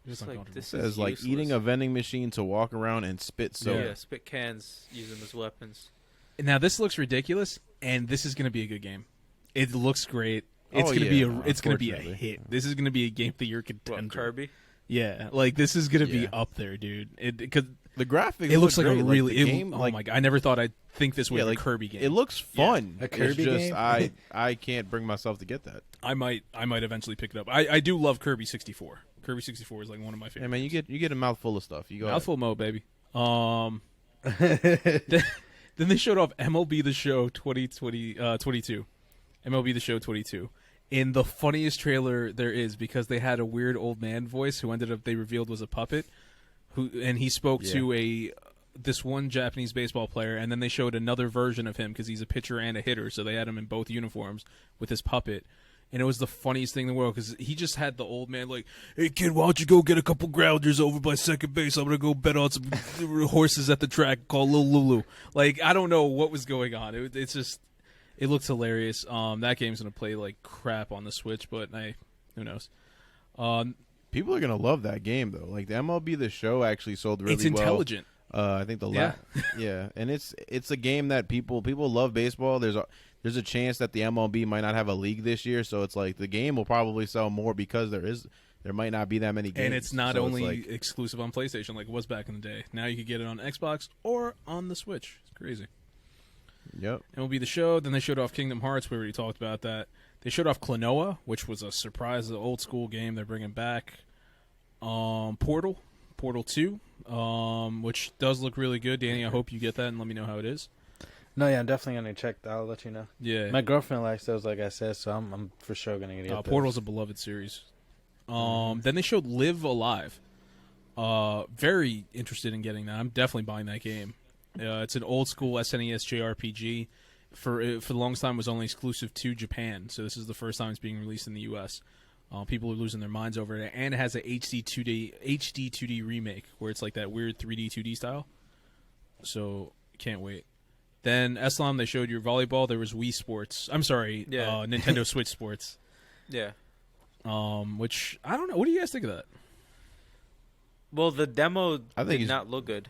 It's like this is like useless. eating a vending machine to walk around and spit soda. Yeah, spit cans, use them as weapons. Now this looks ridiculous, and this is going to be a good game. It looks great. It's going to be a hit. This is going to be a game of the year contender. What, Kirby? Yeah, like this is going to be up there, dude. Because the graphics, it looks like great. a really game. Oh my god! I never thought I'd think this was a Kirby game. It looks fun. A Kirby it's just, game. I can't bring myself to get that. I might eventually pick it up. I do love Kirby 64. Kirby 64 is like one of my favorites. Yeah, man, you get a mouthful of stuff. You go mouthful mode, baby. Then they showed off MLB The Show 22. MLB The Show 22. In the funniest trailer there is, because they had a weird old man voice who they revealed was a puppet, and he spoke to this one Japanese baseball player, and then they showed another version of him because he's a pitcher and a hitter, so they had him in both uniforms with his puppet. And it was the funniest thing in the world because he just had the old man like, "Hey kid, why don't you go get a couple grounders over by second base? I'm gonna go bet on some horses at the track called Lil Lulu." Like, I don't know what was going on. It looks hilarious. That game's gonna play like crap on the Switch, but who knows? People are gonna love that game though. Like the MLB The Show actually sold really well. It's intelligent. I think and it's a game that people love baseball. There's a chance that the MLB might not have a league this year, so it's like the game will probably sell more because there might not be that many games. And it's not only exclusive on PlayStation like it was back in the day. Now you can get it on Xbox or on the Switch. It's crazy. Yep. MLB The Show. Then they showed off Kingdom Hearts. We already talked about that. They showed off Klonoa, which was a surprise, an old school game they're bringing back. Portal 2, which does look really good. Danny, I hope you get that and let me know how it is. No, yeah, I'm definitely gonna check. I'll let you know. Yeah, my girlfriend likes those, like I said, so I'm for sure gonna get those. Portal's a beloved series. Then they showed Live Alive. Very interested in getting that. I'm definitely buying that game. It's an old school SNES JRPG. For the longest time, it was only exclusive to Japan, so this is the first time it's being released in the U.S. People are losing their minds over it, and it has a HD 2D remake where it's like that weird 3D 2D style. So can't wait. Then Eslam, they showed you volleyball. There was Wii Sports. I'm sorry, Nintendo Switch Sports. Yeah. Which I don't know. What do you guys think of that? Well, the demo did not look good,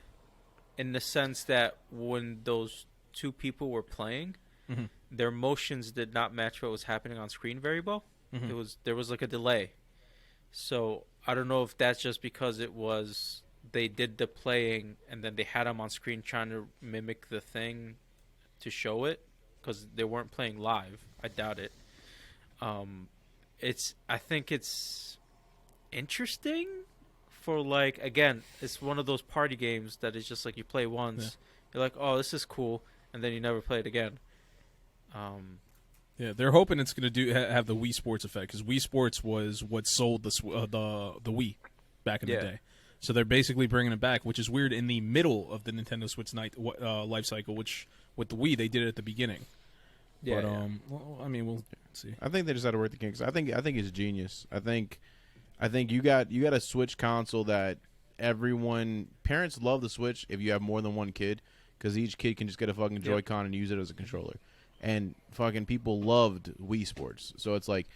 in the sense that when those two people were playing, their motions did not match what was happening on screen very well. There was like a delay. So I don't know if that's just because they did the playing and then they had them on screen trying to mimic the thing to show it, because they weren't playing live. I doubt it. I think it's interesting for, like, again, it's one of those party games that is just like you play once, you're like, oh, this is cool, and then you never play it again. Yeah, they're hoping it's going to have the Wii Sports effect, because Wii Sports was what sold the Wii back in the day. So they're basically bringing it back, which is weird in the middle of the Nintendo Switch life cycle, which with the Wii they did it at the beginning. Yeah. But well, I mean, we'll see. I think they just had to work the kinks. I think it's genius. I think you got a Switch console that parents love the Switch if you have more than one kid, because each kid can just get a fucking Joy-Con and use it as a controller. And fucking people loved Wii Sports. So it's like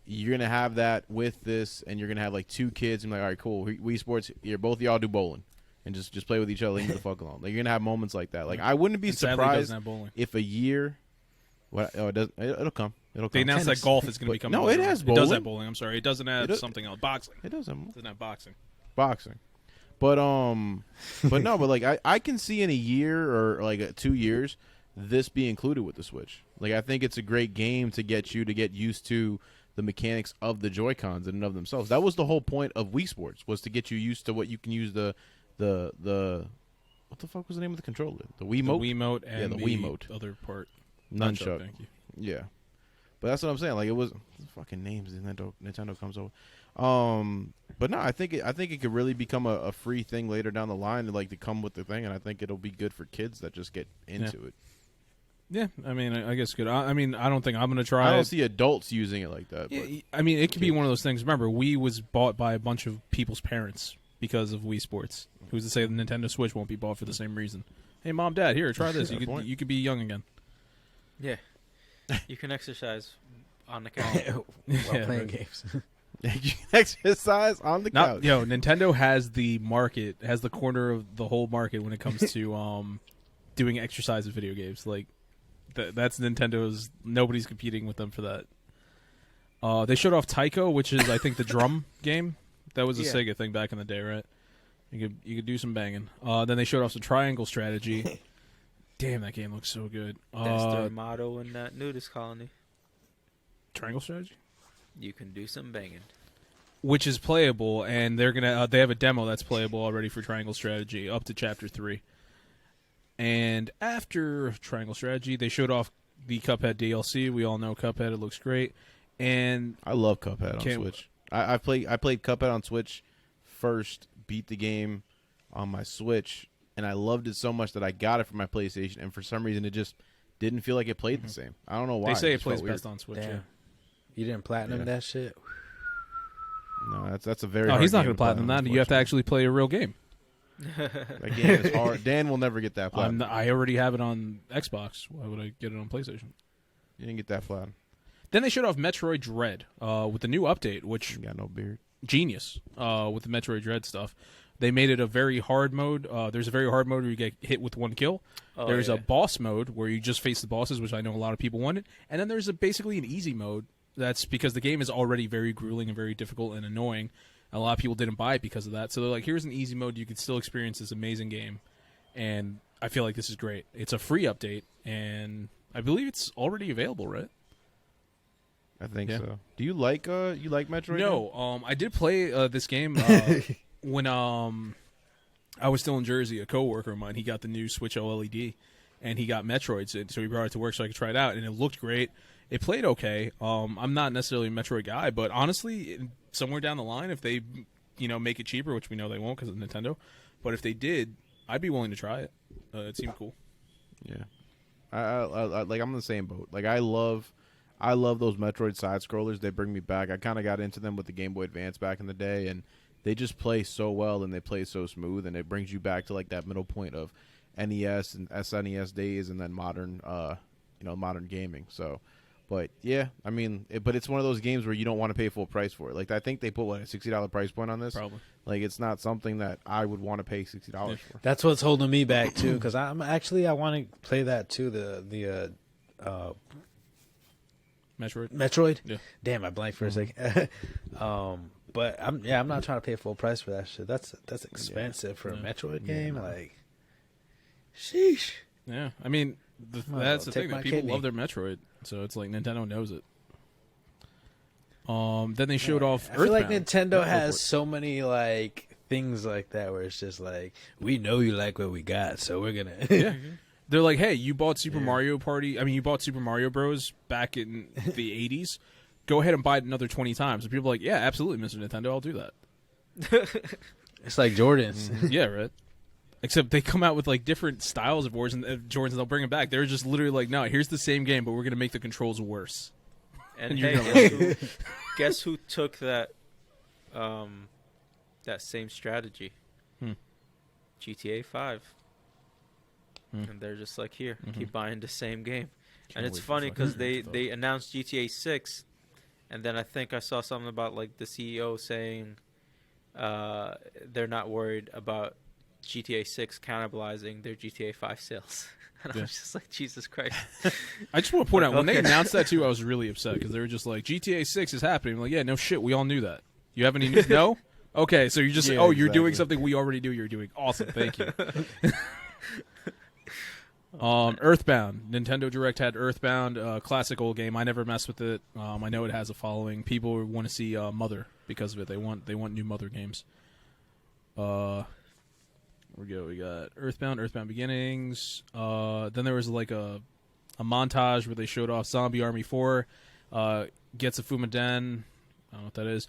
you're gonna have that with this, and you're gonna have like 2 kids and like, all right, cool, Wii Sports. Both of y'all do bowling and just play with each other. Leave me the fuck alone. Like, you're gonna have moments like that. Like, I wouldn't be surprised if a year. What? Oh, it does. It'll come. They announced that golf is going to be coming. No, it has bowling. It does have bowling. I'm sorry, it doesn't have something else. Boxing. It does have boxing. But no, but like I can see in a year or like 2 years this be included with the Switch. Like, I think it's a great game to get used to the mechanics of the Joy-Cons in and of themselves. That was the whole point of Wii Sports, was to get you used to what you can use the what the fuck was the name of the controller? The Wiimote? The Wiimote and the Wiimote. Other part. Nunchuck. Thank you. Yeah. But that's what I'm saying. Like, it was fucking names Nintendo comes over. But no, I think it could really become a free thing later down the line, and like to come with the thing, and I think it'll be good for kids that just get into it. Yeah, I mean, I guess good. I mean, I don't think I'm going to try it. I don't see adults using it like that. Yeah, but I mean, it could be one of those things. Remember, Wii was bought by a bunch of people's parents because of Wii Sports. Who's to say the Nintendo Switch won't be bought for the same reason? Hey, Mom, Dad, here, try this. You could be young again. Yeah. You can exercise on the couch while playing games. You can exercise on the couch. Nintendo has the corner of the whole market when it comes to doing exercise in video games. Like, that's Nintendo's. Nobody's competing with them for that. They showed off Taiko, which is, I think, the drum game. That was a Sega thing back in the day, right? You could do some banging. Then they showed off some triangle strategy. Damn, that game looks so good. That's their motto in that nudist colony. Triangle strategy? You can do some banging. Which is playable, and they're gonna. They have a demo that's playable already for Triangle Strategy up to Chapter 3. And after Triangle Strategy, they showed off the Cuphead DLC. We all know Cuphead; it looks great. And I love Cuphead on Switch. I played Cuphead on Switch first, beat the game on my Switch, and I loved it so much that I got it for my PlayStation. And for some reason, it just didn't feel like it played the same. I don't know why. They say it plays best on Switch. Damn. Yeah. You didn't platinum that shit? No, that's a very. No, hard he's not game going to platinum that. You have to actually play a real game. That game is hard. Dan will never get that platinum. I already have it on Xbox. Why would I get it on PlayStation? You didn't get that platinum. Then they showed off Metroid Dread with the new update, which You got no beard. genius with the Metroid Dread stuff. They made it a very hard mode. There's a very hard mode where you get hit with one kill. There's a boss mode where you just face the bosses, which I know a lot of people wanted. And then there's basically an easy mode. That's because the game is already very grueling and very difficult and annoying. A lot of people didn't buy it because of that. So they're like, here's an easy mode. You can still experience this amazing game. And I feel like this is great. It's a free update, and I believe it's already available, right? I think so. Do you like Metroid? No, I did play this game when I was still in Jersey. A coworker of mine, he got the new Switch OLED, and he got Metroid, so he brought it to work so I could try it out, and it looked great. It played okay. I'm not necessarily a Metroid guy, but honestly, somewhere down the line, if they make it cheaper, which we know they won't because of Nintendo, but if they did, I'd be willing to try it. It seemed cool. Yeah, I like. I'm in the same boat. Like, I love those Metroid side scrollers. They bring me back. I kind of got into them with the Game Boy Advance back in the day, and they just play so well and they play so smooth, and it brings you back to like that middle point of NES and SNES days, and then modern gaming. So. But yeah, I mean, but it's one of those games where you don't want to pay full price for it. Like, I think they put a $60 price point on this. Probably. Like, it's not something that I would want to pay $60 for. That's what's holding me back too, because I want to play that too. The Metroid. Yeah. Damn, I blanked for a second. But I'm not trying to pay full price for that shit. That's expensive for a Metroid game. Like, sheesh. Yeah, I mean, that's the thing. That people love their Metroid, so it's like Nintendo knows it. Then they showed off Earthbound. I feel like Nintendo has so many like things like that where it's just like, we know you like what we got, so we're gonna. Yeah. They're like, hey, you bought Super Mario Party. I mean, you bought Super Mario Bros. Back in the 80s. Go ahead and buy it another 20 times. And people are like, yeah, absolutely, Mr. Nintendo, I'll do that. It's like Jordans. Yeah, right. Except they come out with like different styles of Jordans. They'll bring them back. They're just literally like, no, here's the same game, but we're gonna make the controls worse. And hey, guess who took that that same strategy? GTA 5. And they're just like, here, keep buying the same game. And it's funny because they announced GTA 6, and then I think I saw something about like the CEO saying they're not worried about GTA 6 cannibalizing their GTA 5 sales. And I was just like, Jesus Christ. I just want to point out, when they announced that too, I was really upset because they were just like, GTA 6 is happening. I'm like, yeah, no shit, we all knew that. You have any news? No? Okay, so you're just you're doing something we already do. You're doing awesome. Thank you. Earthbound. Nintendo Direct had Earthbound, classic old game. I never messed with it. I know it has a following. People want to see Mother because of it. They want new Mother games. We got Earthbound Beginnings. Then there was like a montage where they showed off Zombie Army 4. Gets a Fumaden. I don't know what that is.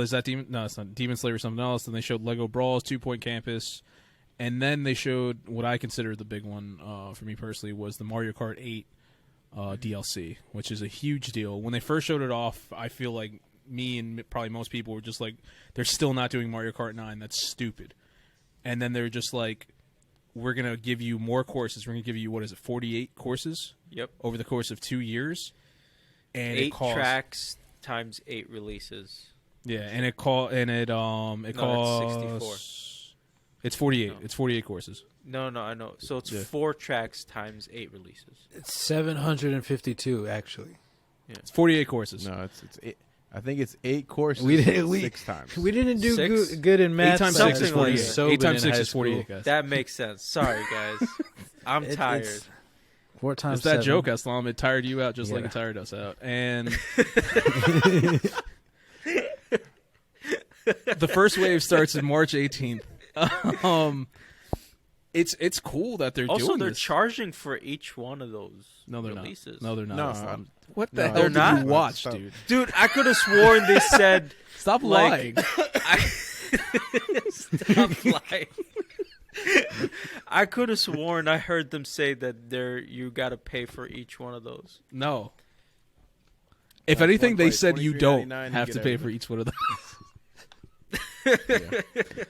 Is that Demon? No, it's not Demon Slayer or something else. Then they showed Lego Brawls, 2 Point Campus. And then they showed what I consider the big one for me personally was the Mario Kart 8 DLC, which is a huge deal. When they first showed it off, I feel like me and probably most people were just like, they're still not doing Mario Kart 9. That's stupid. And then they're just like, we're going to give you more courses. We're going to give you, 48 courses? Yep. Over the course of 2 years. And 8 tracks times 8 releases. Yeah, and it costs... It's 64. It's 48. No. It's 48 courses. No, I know. So it's 4 tracks times 8 releases. It's 752 actually. Yeah. It's 48 courses. No, it's 8. I think it's 8 courses. 6 times. We didn't do good in math. 8 times 6 is 48. So 8 times 6 is 48, guys. That makes sense. Sorry, guys. I'm tired. 4 times it's that 7. joke, Aslam. It tired you out just like it tired us out. And the first wave starts in March 18th. It's cool that they're doing this. Also, they're charging for each one of those releases. Not. No, they're not. No, what the hell they're did not? you watch, dude? Dude, I could have sworn they said... Stop lying. Stop lying. I could have sworn I heard them say that you got to pay for each one of those. No. If anything, they said you don't have to pay for each one of those.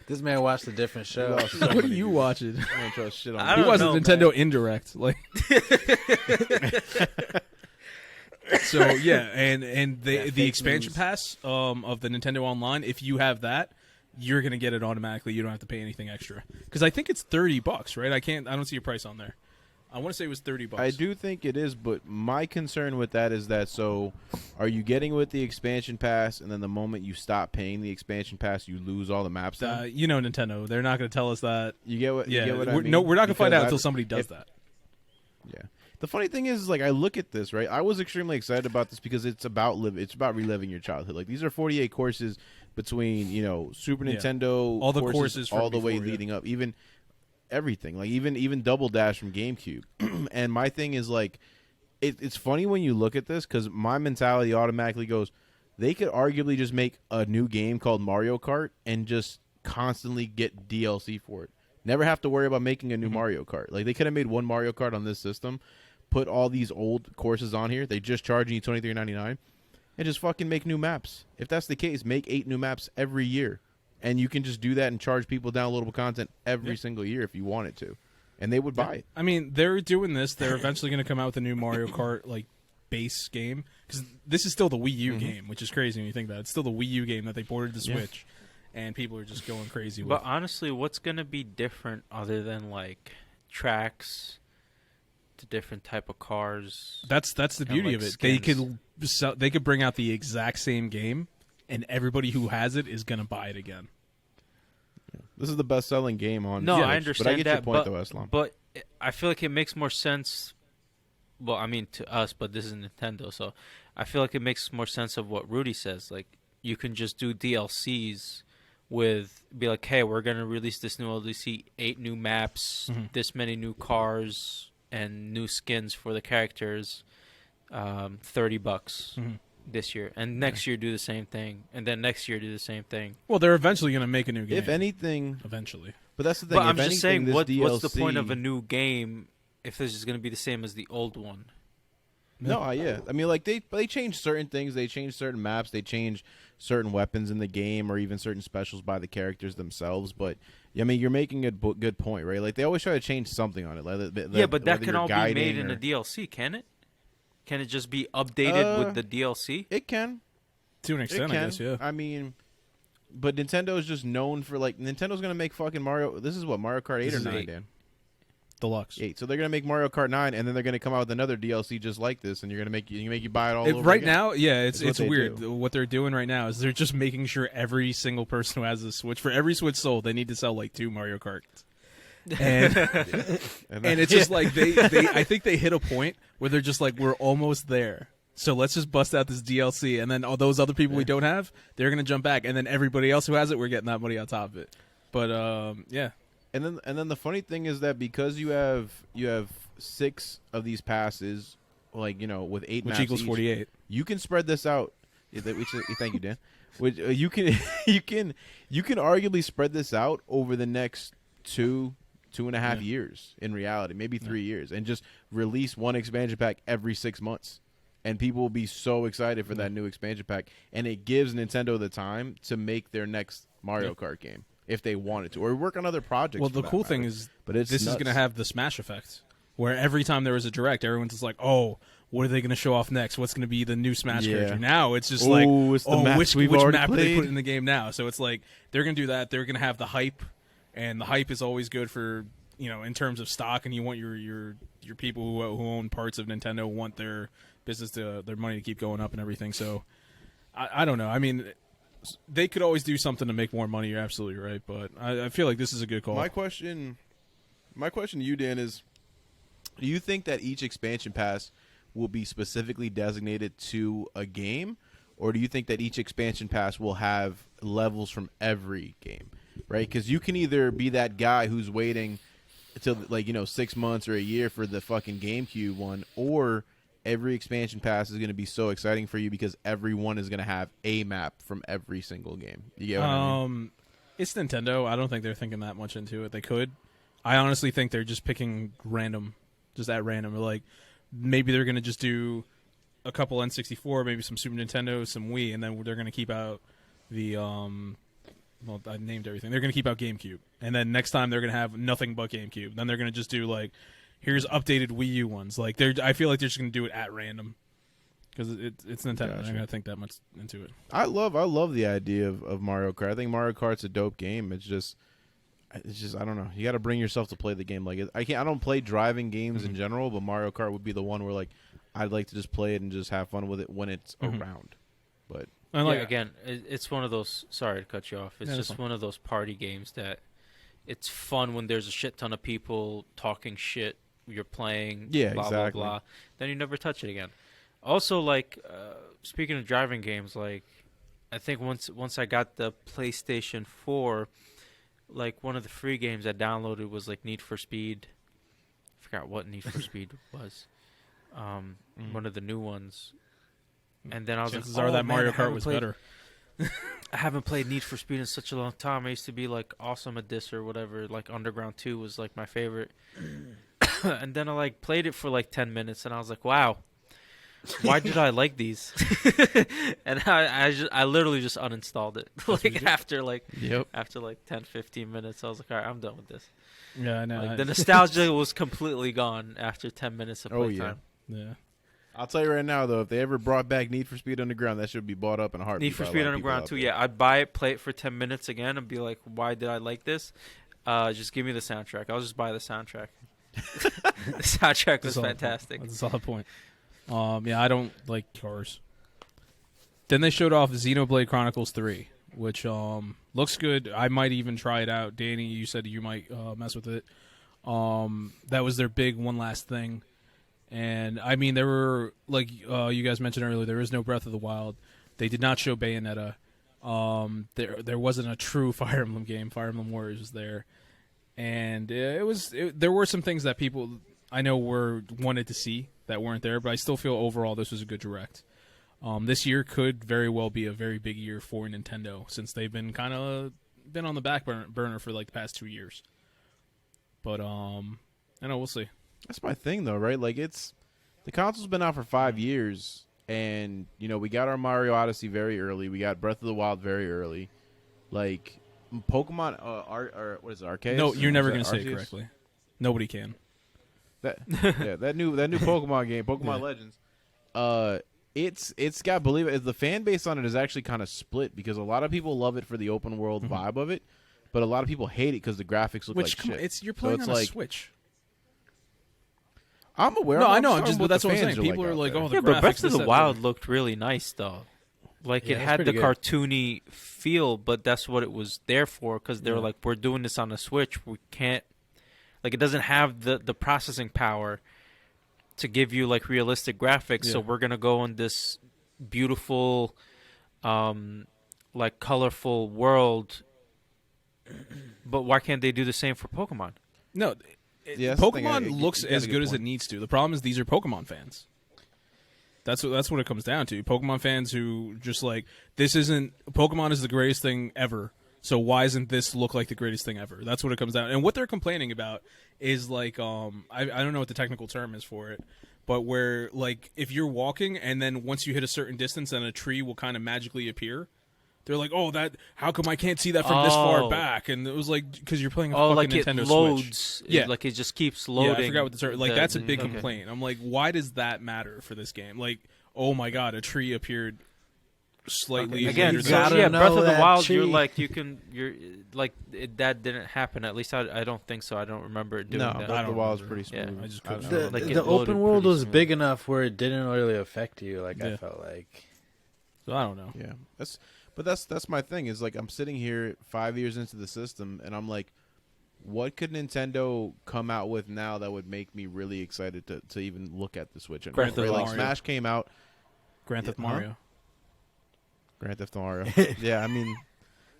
This man watched a different show. What are you watching? I don't shit on I He watched know, Nintendo man. Indirect. Like, so yeah, and the expansion pass of the Nintendo Online. If you have that, you're gonna get it automatically. You don't have to pay anything extra. Because I think it's $30, right? I don't see a price on there. I want to say it was $30. I do think it is, but my concern with that is that, so are you getting with the expansion pass, and then the moment you stop paying the expansion pass, you lose all the maps? You know Nintendo. They're not going to tell us that. You get what? Yeah, you get what I mean? no, we're not going to find out Because until somebody does that. Yeah. The funny thing is, like, I look at this, right? I was extremely excited about this because it's about reliving your childhood. Like, these are 48 courses between, Super Nintendo, all the courses all the way before, leading up, even everything, like even Double Dash from GameCube. And my thing is, like, it's funny when you look at this because my mentality automatically goes, they could arguably just make a new game called Mario Kart and just constantly get DLC for it. Never have to worry about making a new Mario Kart. Like, they could have made one Mario Kart on this system, put all these old courses on here. They just charge you $23.99 and just fucking make new maps. If that's the case, make 8 new maps every year. And you can just do that and charge people downloadable content every single year if you wanted to. And they would buy it. I mean, they're doing this. They're eventually going to come out with a new Mario Kart like base game. Because this is still the Wii U game, which is crazy when you think about it. It's still the Wii U game that they ported to Switch. And people are just going crazy with But honestly, what's going to be different other than, like, tracks, the different type of cars? That's the beauty of it. Skins. They could bring out the exact same game, and everybody who has it is going to buy it again. This is the best-selling game on No, Switch, I understand but I get that, your point, though, Islam. But I feel like it makes more sense. Well, I mean, to us, but this is Nintendo, so I feel like it makes more sense of what Rudy says. Like, you can just do DLCs be like, hey, we're going to release this new LDC, 8 new maps, this many new cars, and new skins for the characters, $30. this year, and next year do the same thing, and then next year do the same thing. Well, they're eventually going to make a new game. If anything, eventually. But that's the thing. But I'm if just anything, saying, this what's the DLC point of a new game if this is going to be the same as the old one? No, yeah. I mean, like they change certain things. They change certain maps. They change certain weapons in the game, or even certain specials by the characters themselves. But I mean, you're making a good point, right? Like they always try to change something on it. Yeah, but that can all be made in a DLC, can it? Can it just be updated with the DLC? It can. To an extent, I guess, yeah. I mean, but Nintendo is just known for, like, Nintendo's going to make fucking Mario. This is what, Mario Kart 8 or 9, Dan? Deluxe. 8. So they're going to make Mario Kart 9, and then they're going to come out with another DLC just like this, and you're going to make you buy it all over right again. now, yeah, it's weird. Do. What they're doing right now is they're just making sure every single person who has a Switch, for every Switch sold, they need to sell like 2 Mario Karts. And and it's just like they I think they hit a point where they're just like, we're almost there. So let's just bust out this DLC, and then all those other people we don't have, they're gonna jump back, and then everybody else who has it, we're getting that money on top of it. But yeah. And then the funny thing is that because you have 6 of these passes, like, you know, with 8 which maps equals each, 48. you can spread this out. Thank you, Dan. Which you can arguably spread this out over the next 2.5 years in reality, maybe 3 years, and just release one expansion pack every 6 months. And people will be so excited for that new expansion pack. And it gives Nintendo the time to make their next Mario Kart game if they wanted to, or work on other projects. Well, the cool thing is, this is going to have the Smash effect, where every time there was a Direct, everyone's just like, oh, what are they going to show off next? What's going to be the new Smash character? Now it's just like, it's the which map are they putting in the game now? So it's like, they're going to do that. They're going to have the hype, and the hype is always good for, you know, in terms of stock, and you want your people who own parts of Nintendo want their business their money to keep going up and everything. So I don't know. I mean, they could always do something to make more money. You're absolutely right, but I feel like this is a good call. My question to you, Dan, is: do you think that each expansion pass will be specifically designated to a game, or do you think that each expansion pass will have levels from every game? Right? Because you can either be that guy who's waiting until, like, you know, 6 months or a year for the fucking GameCube one, or every expansion pass is going to be so exciting for you because everyone is going to have a map from every single game. You get what I mean? It's Nintendo. I don't think they're thinking that much into it. They could. I honestly think they're just picking random, just at random. Like, maybe they're going to just do a couple N64, maybe some Super Nintendo, some Wii, and then they're going to keep out the well, I named everything. They're going to keep out GameCube, and then next time they're going to have nothing but GameCube. Then they're going to just do, like, here's updated Wii U ones. Like, I feel like they're just going to do it at random because it's Nintendo. They're not going to think that much into it. I love the idea of Mario Kart. I think Mario Kart's a dope game. It's just I don't know. You got to bring yourself to play the game. Like, I don't play driving games in general, but Mario Kart would be the one where, like, I'd like to just play it and just have fun with it when it's around. But and, like, again, it's one of those. Sorry to cut you off. It's just one of those party games that it's fun when there's a shit ton of people talking shit. You're playing, blah, exactly. blah, blah. Then you never touch it again. Also, like, speaking of driving games, like, I think once I got the PlayStation 4, like, one of the free games I downloaded was, like, Need for Speed. I forgot what Need for Speed was. One of the new ones. And then I was chances like, are that Mario Kart was better. I haven't played Need for Speed in such a long time. I used to be, like, awesome at this or whatever. Like, Underground 2 was, like, my favorite. And then I, like, played it for, like, 10 minutes, and I was like, wow, why did I like these? And I literally just uninstalled it. Like, after 10, 15 minutes, I was like, all right, I'm done with this. Yeah, I know. Like, the nostalgia was completely gone after 10 minutes of playtime. Yeah. I'll tell you right now, though, if they ever brought back Need for Speed Underground, that should be bought up in a heartbeat. Need for Speed Underground 2, yeah. I'd buy it, play it for 10 minutes again, and be like, why did I like this? Just give me the soundtrack. I'll just buy the soundtrack. The soundtrack was fantastic. That's a solid point. Yeah, I don't like cars. Then they showed off Xenoblade Chronicles 3, which looks good. I might even try it out. Danny, you said you might mess with it. That was their big one last thing. And, I mean, there were, like you guys mentioned earlier, there is no Breath of the Wild. They did not show Bayonetta. There wasn't a true Fire Emblem game. Fire Emblem Warriors was there. And there were some things that people I know wanted to see that weren't there, but I still feel overall this was a good direct. This year could very well be a very big year for Nintendo since they've been kind of on the back burner for like the past 2 years. But I know we'll see. That's my thing though, right? Like the console's been out for 5 years, and we got our Mario Odyssey very early. We got Breath of the Wild very early. Like Pokemon, what is it, Arceus? No, you're never gonna say it correctly. Nobody can. That new Pokemon game, Pokemon Legends. It's got, believe it, the fan base on it is actually kind of split because a lot of people love it for the open world vibe of it, but a lot of people hate it because the graphics look like shit. You're playing on a Switch. I'm aware. No, I know. But that's what I'm saying. People are like, "Oh, the graphics." But Breath of the Wild looked really nice, though. Like it had the cartoony feel, but that's what it was there for. Because they were like, "We're doing this on the Switch. We can't." Like it doesn't have the processing power to give you like realistic graphics, so we're gonna go in this beautiful, like colorful world. But why can't they do the same for Pokemon? No. Pokemon looks as good as it needs to. The problem is these are Pokemon fans. That's what it comes down to. Pokemon fans who just like, this isn't, Pokemon is the greatest thing ever, so why isn't this look like the greatest thing ever? That's what it comes down to. And what they're complaining about is like, I don't know what the technical term is for it, but where like if you're walking and then once you hit a certain distance then a tree will kind of magically appear. They're like, how come I can't see that from this far back? And it was like, because you're playing a fucking like Nintendo it loads. Switch. Yeah. Like it just keeps loading. Yeah, I forgot what the term, like that's a big complaint. I'm like, why does that matter for this game? Like, oh my god, a tree appeared slightly again. later Breath than of the Wild, tree. you're like that didn't happen. At least I don't think so. I don't remember it doing that. Breath of the Wild is pretty smooth. Yeah, I just couldn't. The open world was big enough where it didn't really affect you. Like I felt like. So I don't know. Yeah, that's my thing. Is like I'm sitting here 5 years into the system, and I'm like, what could Nintendo come out with now that would make me really excited to even look at the Switch? And Grand Theft like Mario. Smash came out. Grand Theft Mario. Grand Theft Mario. Yeah, I mean,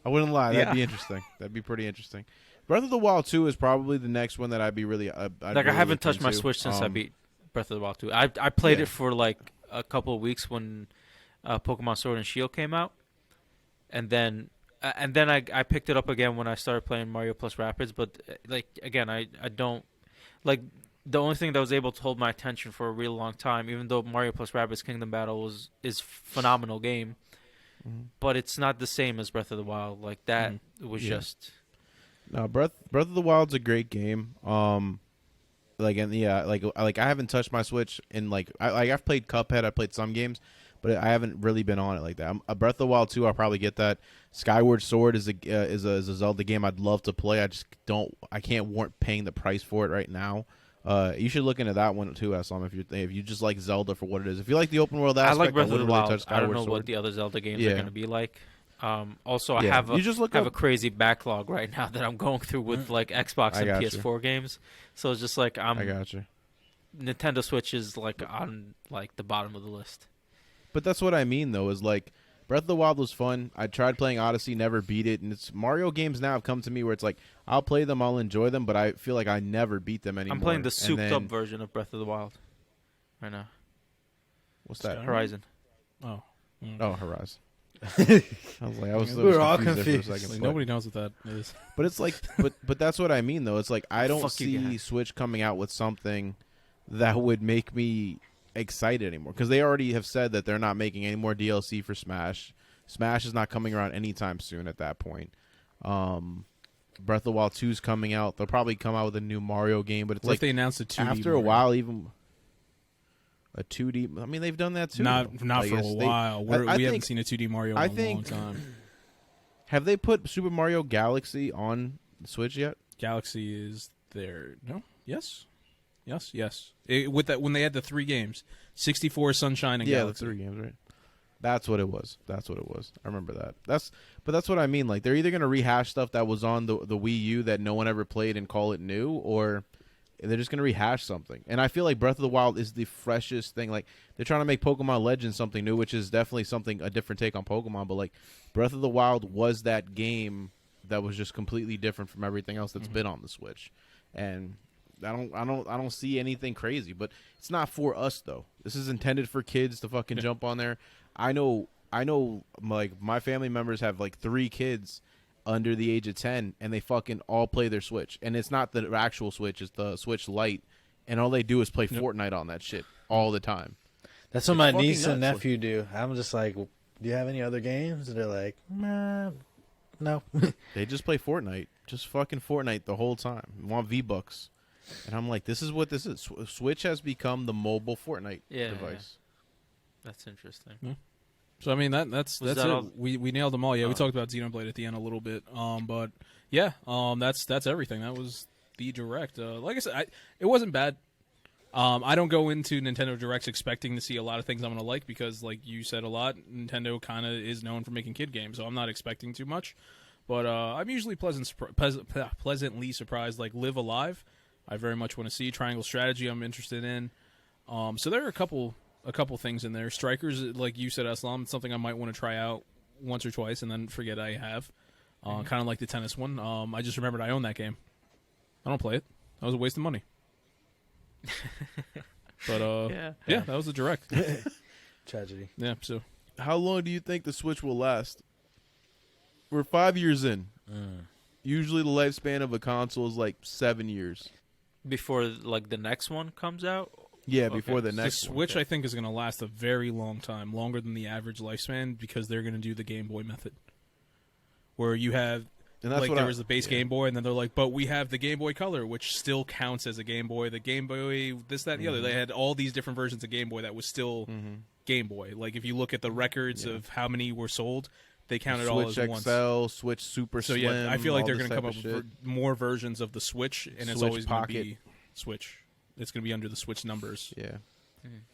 I wouldn't lie. That'd be interesting. That'd be pretty interesting. Breath of the Wild 2 is probably the next one that I'd be really. I really haven't touched my Switch since I beat Breath of the Wild 2. I played it for like a couple of weeks when Pokemon Sword and Shield came out, and then I picked it up again when I started playing Mario Plus Rabbids. But like again, I don't like. The only thing that was able to hold my attention for a real long time, even though Mario Plus Rabbids Kingdom Battle is phenomenal game, but it's not the same as Breath of the Wild. Like that, it was just. No, Breath of the Wild's a great game. Like I haven't touched my Switch in I've played Cuphead. I played some games, but I haven't really been on it like that. Breath of the Wild 2, I'll probably get that. Skyward Sword is a Zelda game I'd love to play. I can't warrant paying the price for it right now. You should look into that one too, Aslam, if you just like Zelda for what it is. If you like the open world aspect, I like Breath of the really Wild. I don't know Sword. what the other Zelda games are going to be like. Also, I have a crazy backlog right now that I'm going through with like Xbox and PS4 games. So it's just like I got you. Nintendo Switch is like on like the bottom of the list. But that's what I mean though, is like Breath of the Wild was fun. I tried playing Odyssey, never beat it, and it's Mario games now have come to me where it's like I'll play them, I'll enjoy them, but I feel like I never beat them anymore. I'm playing the souped up version of Breath of the Wild right now. What's that? Horizon. Oh. Oh, Horizon. I was we were all confused. confused. Like, nobody knows what that is. But it's like, but that's what I mean though. It's like I don't see Switch coming out with something that would make me excited anymore, because they already have said that they're not making any more DLC for Smash. Smash is not coming around anytime soon at that point. Breath of the Wild 2 is coming out. They'll probably come out with a new Mario game, but it's what like if they announced a 2D after Mario? a while, even a 2D. I mean, they've done that too. Not for a while. We haven't seen a 2D Mario in a long time. Have they put Super Mario Galaxy on Switch yet? Galaxy is there. No? Yes. With that, when they had the 3 games, 64, Sunshine, and Galaxy. The 3 games, right? That's what it was. I remember that. But that's what I mean. Like, they're either going to rehash stuff that was on the Wii U that no one ever played and call it new, or they're just going to rehash something. And I feel like Breath of the Wild is the freshest thing. Like, they're trying to make Pokemon Legends something new, which is definitely a different take on Pokemon. But like, Breath of the Wild was that game that was just completely different from everything else that's been on the Switch. And I don't see anything crazy, but it's not for us though. This is intended for kids to fucking jump on there. I know, like my family members have like 3 kids under the age of 10, and they fucking all play their Switch, and it's not the actual Switch, it's the Switch Lite, and all they do is play Fortnite on that shit all the time. That's what my niece and nephew do. I'm just like, do you have any other games? And they're like, nah, no. They just play Fortnite, just fucking Fortnite the whole time. Want V-Bucks. And I'm like, this is what this is. Switch has become the mobile Fortnite device. That's interesting. Yeah. So I mean that's it. We nailed them all. Yeah, we talked about Xenoblade at the end a little bit. But yeah, that's everything. That was the Direct. Like I said, it wasn't bad. I don't go into Nintendo Directs expecting to see a lot of things I'm gonna like because, like you said a lot, Nintendo kind of is known for making kid games, so I'm not expecting too much. But I'm usually pleasantly surprised. Like Live Alive, I very much want to see. Triangle Strategy, I'm interested in. So there are a couple things in there. Strikers, like you said, Aslam, it's something I might want to try out once or twice and then forget I have. Kind of like the tennis one. I just remembered I own that game. I don't play it. That was a waste of money. But yeah, that was a Direct. Tragedy. Yeah. So, how long do you think the Switch will last? We're 5 years in. Usually, the lifespan of a console is like 7 years before like the next one comes out. Yeah, before the next Switch, I think, is going to last a very long time, longer than the average lifespan, because they're going to do the Game Boy method, where you have. And that's like there was the base Game Boy, and then they're like, but we have the Game Boy Color, which still counts as a Game Boy. The Game Boy, this, that, and the other. They had all these different versions of Game Boy that was still Game Boy. Like if you look at the records of how many were sold, they counted all as Switch once. XL, Switch Super Slim. So yeah, I feel like they're going to come up with more versions of the Switch, and Switch it's always going to Pocket. be Switch. It's going to be under the Switch numbers. Yeah.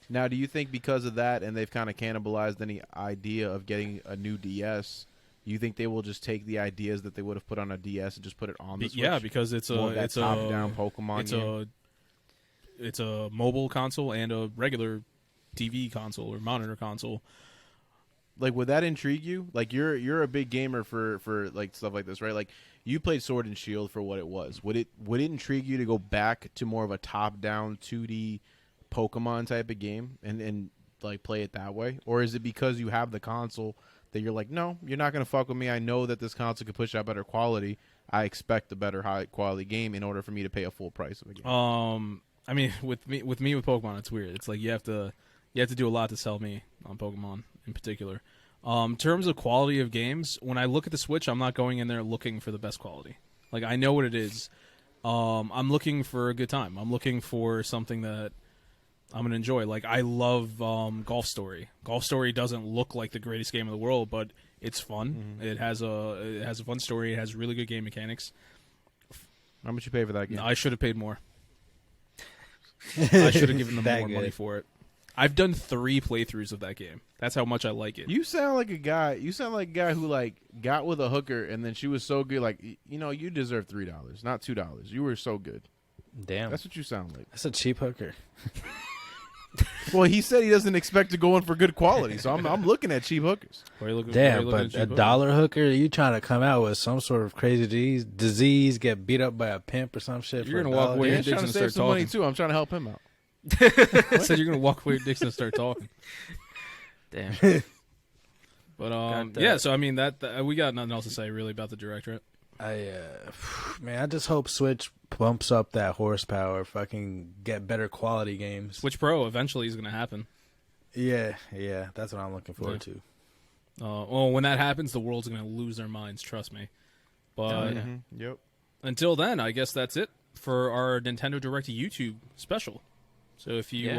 Now, do you think because of that, and they've kind of cannibalized any idea of getting a new DS? You think they will just take the ideas that they would have put on a DS and just put it on the Switch? Yeah, because it's a top-down Pokemon. It's a mobile console and a regular TV console or monitor console. Like, would that intrigue you? Like, you're a big gamer for like stuff like this, right? Like, you played Sword and Shield for what it was. Would it intrigue you to go back to more of a top-down 2D Pokemon type of game and like play it that way, or is it because you have the console that you're like, no, you're not gonna fuck with me? I know that this console could push out better quality. I expect a better high quality game in order for me to pay a full price of a game. I mean, with Pokemon, it's weird. It's like you have to do a lot to sell me on Pokemon in particular. In terms of quality of games, when I look at the Switch, I'm not going in there looking for the best quality. Like I know what it is. I'm looking for a good time. I'm looking for something that I'm gonna enjoy. Like I love Golf Story. Golf Story doesn't look like the greatest game in the world, but it's fun. It has a fun story. It has really good game mechanics. How much you pay for that game? I should have paid more. I should have given them more money for it. I've done 3 playthroughs of that game. That's how much I like it. You sound like a guy. You sound like a guy who like got with a hooker and then she was so good. Like, you know, you deserve $3, not $2. You were so good. Damn, that's what you sound like. That's a cheap hooker. Well, he said he doesn't expect to go in for good quality, so I'm looking at cheap hookers. Damn, but a dollar hooker, you trying to come out with some sort of crazy disease, get beat up by a pimp or some shit? You're gonna walk away with Dixon and start talking. Money too. I'm trying to help him out. Said you're gonna walk away with Dixon and start talking. Damn. But yeah. So I mean that we got nothing else to say really about the Direct, right? I just hope Switch bumps up that horsepower, fucking get better quality games. Switch Pro eventually is going to happen. Yeah, that's what I'm looking forward to. Well, when that happens, the world's going to lose their minds, trust me. But yep. Until then, I guess that's it for our Nintendo Direct YouTube special. So if you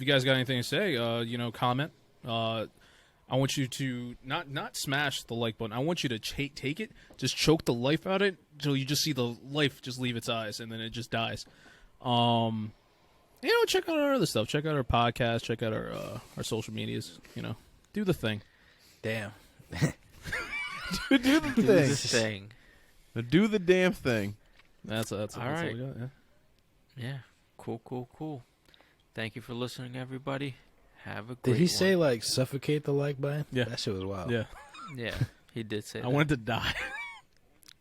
guys got anything to say, comment. I want you to not smash the like button. I want you to take it, just choke the life out of it until you just see the life just leave its eyes, and then it just dies. Check out our other stuff. Check out our podcast. Check out our social medias. Do the thing. Damn. do the thing. Do the damn thing. That's all right. We got, yeah. Cool. Thank you for listening, everybody. Have a great Did he say, like, suffocate the like button? Yeah. That shit was wild. Yeah. Yeah, he did say that. I wanted to die.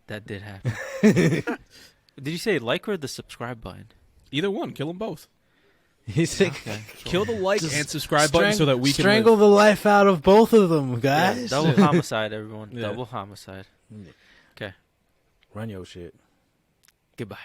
That did happen. Did you say like or the subscribe button? Either one. Kill them both. He's like, Kill the like Just and subscribe button so that we can strangle the life out of both of them, guys. Double homicide, everyone. Yeah. Double homicide. Okay. Run your shit. Goodbye.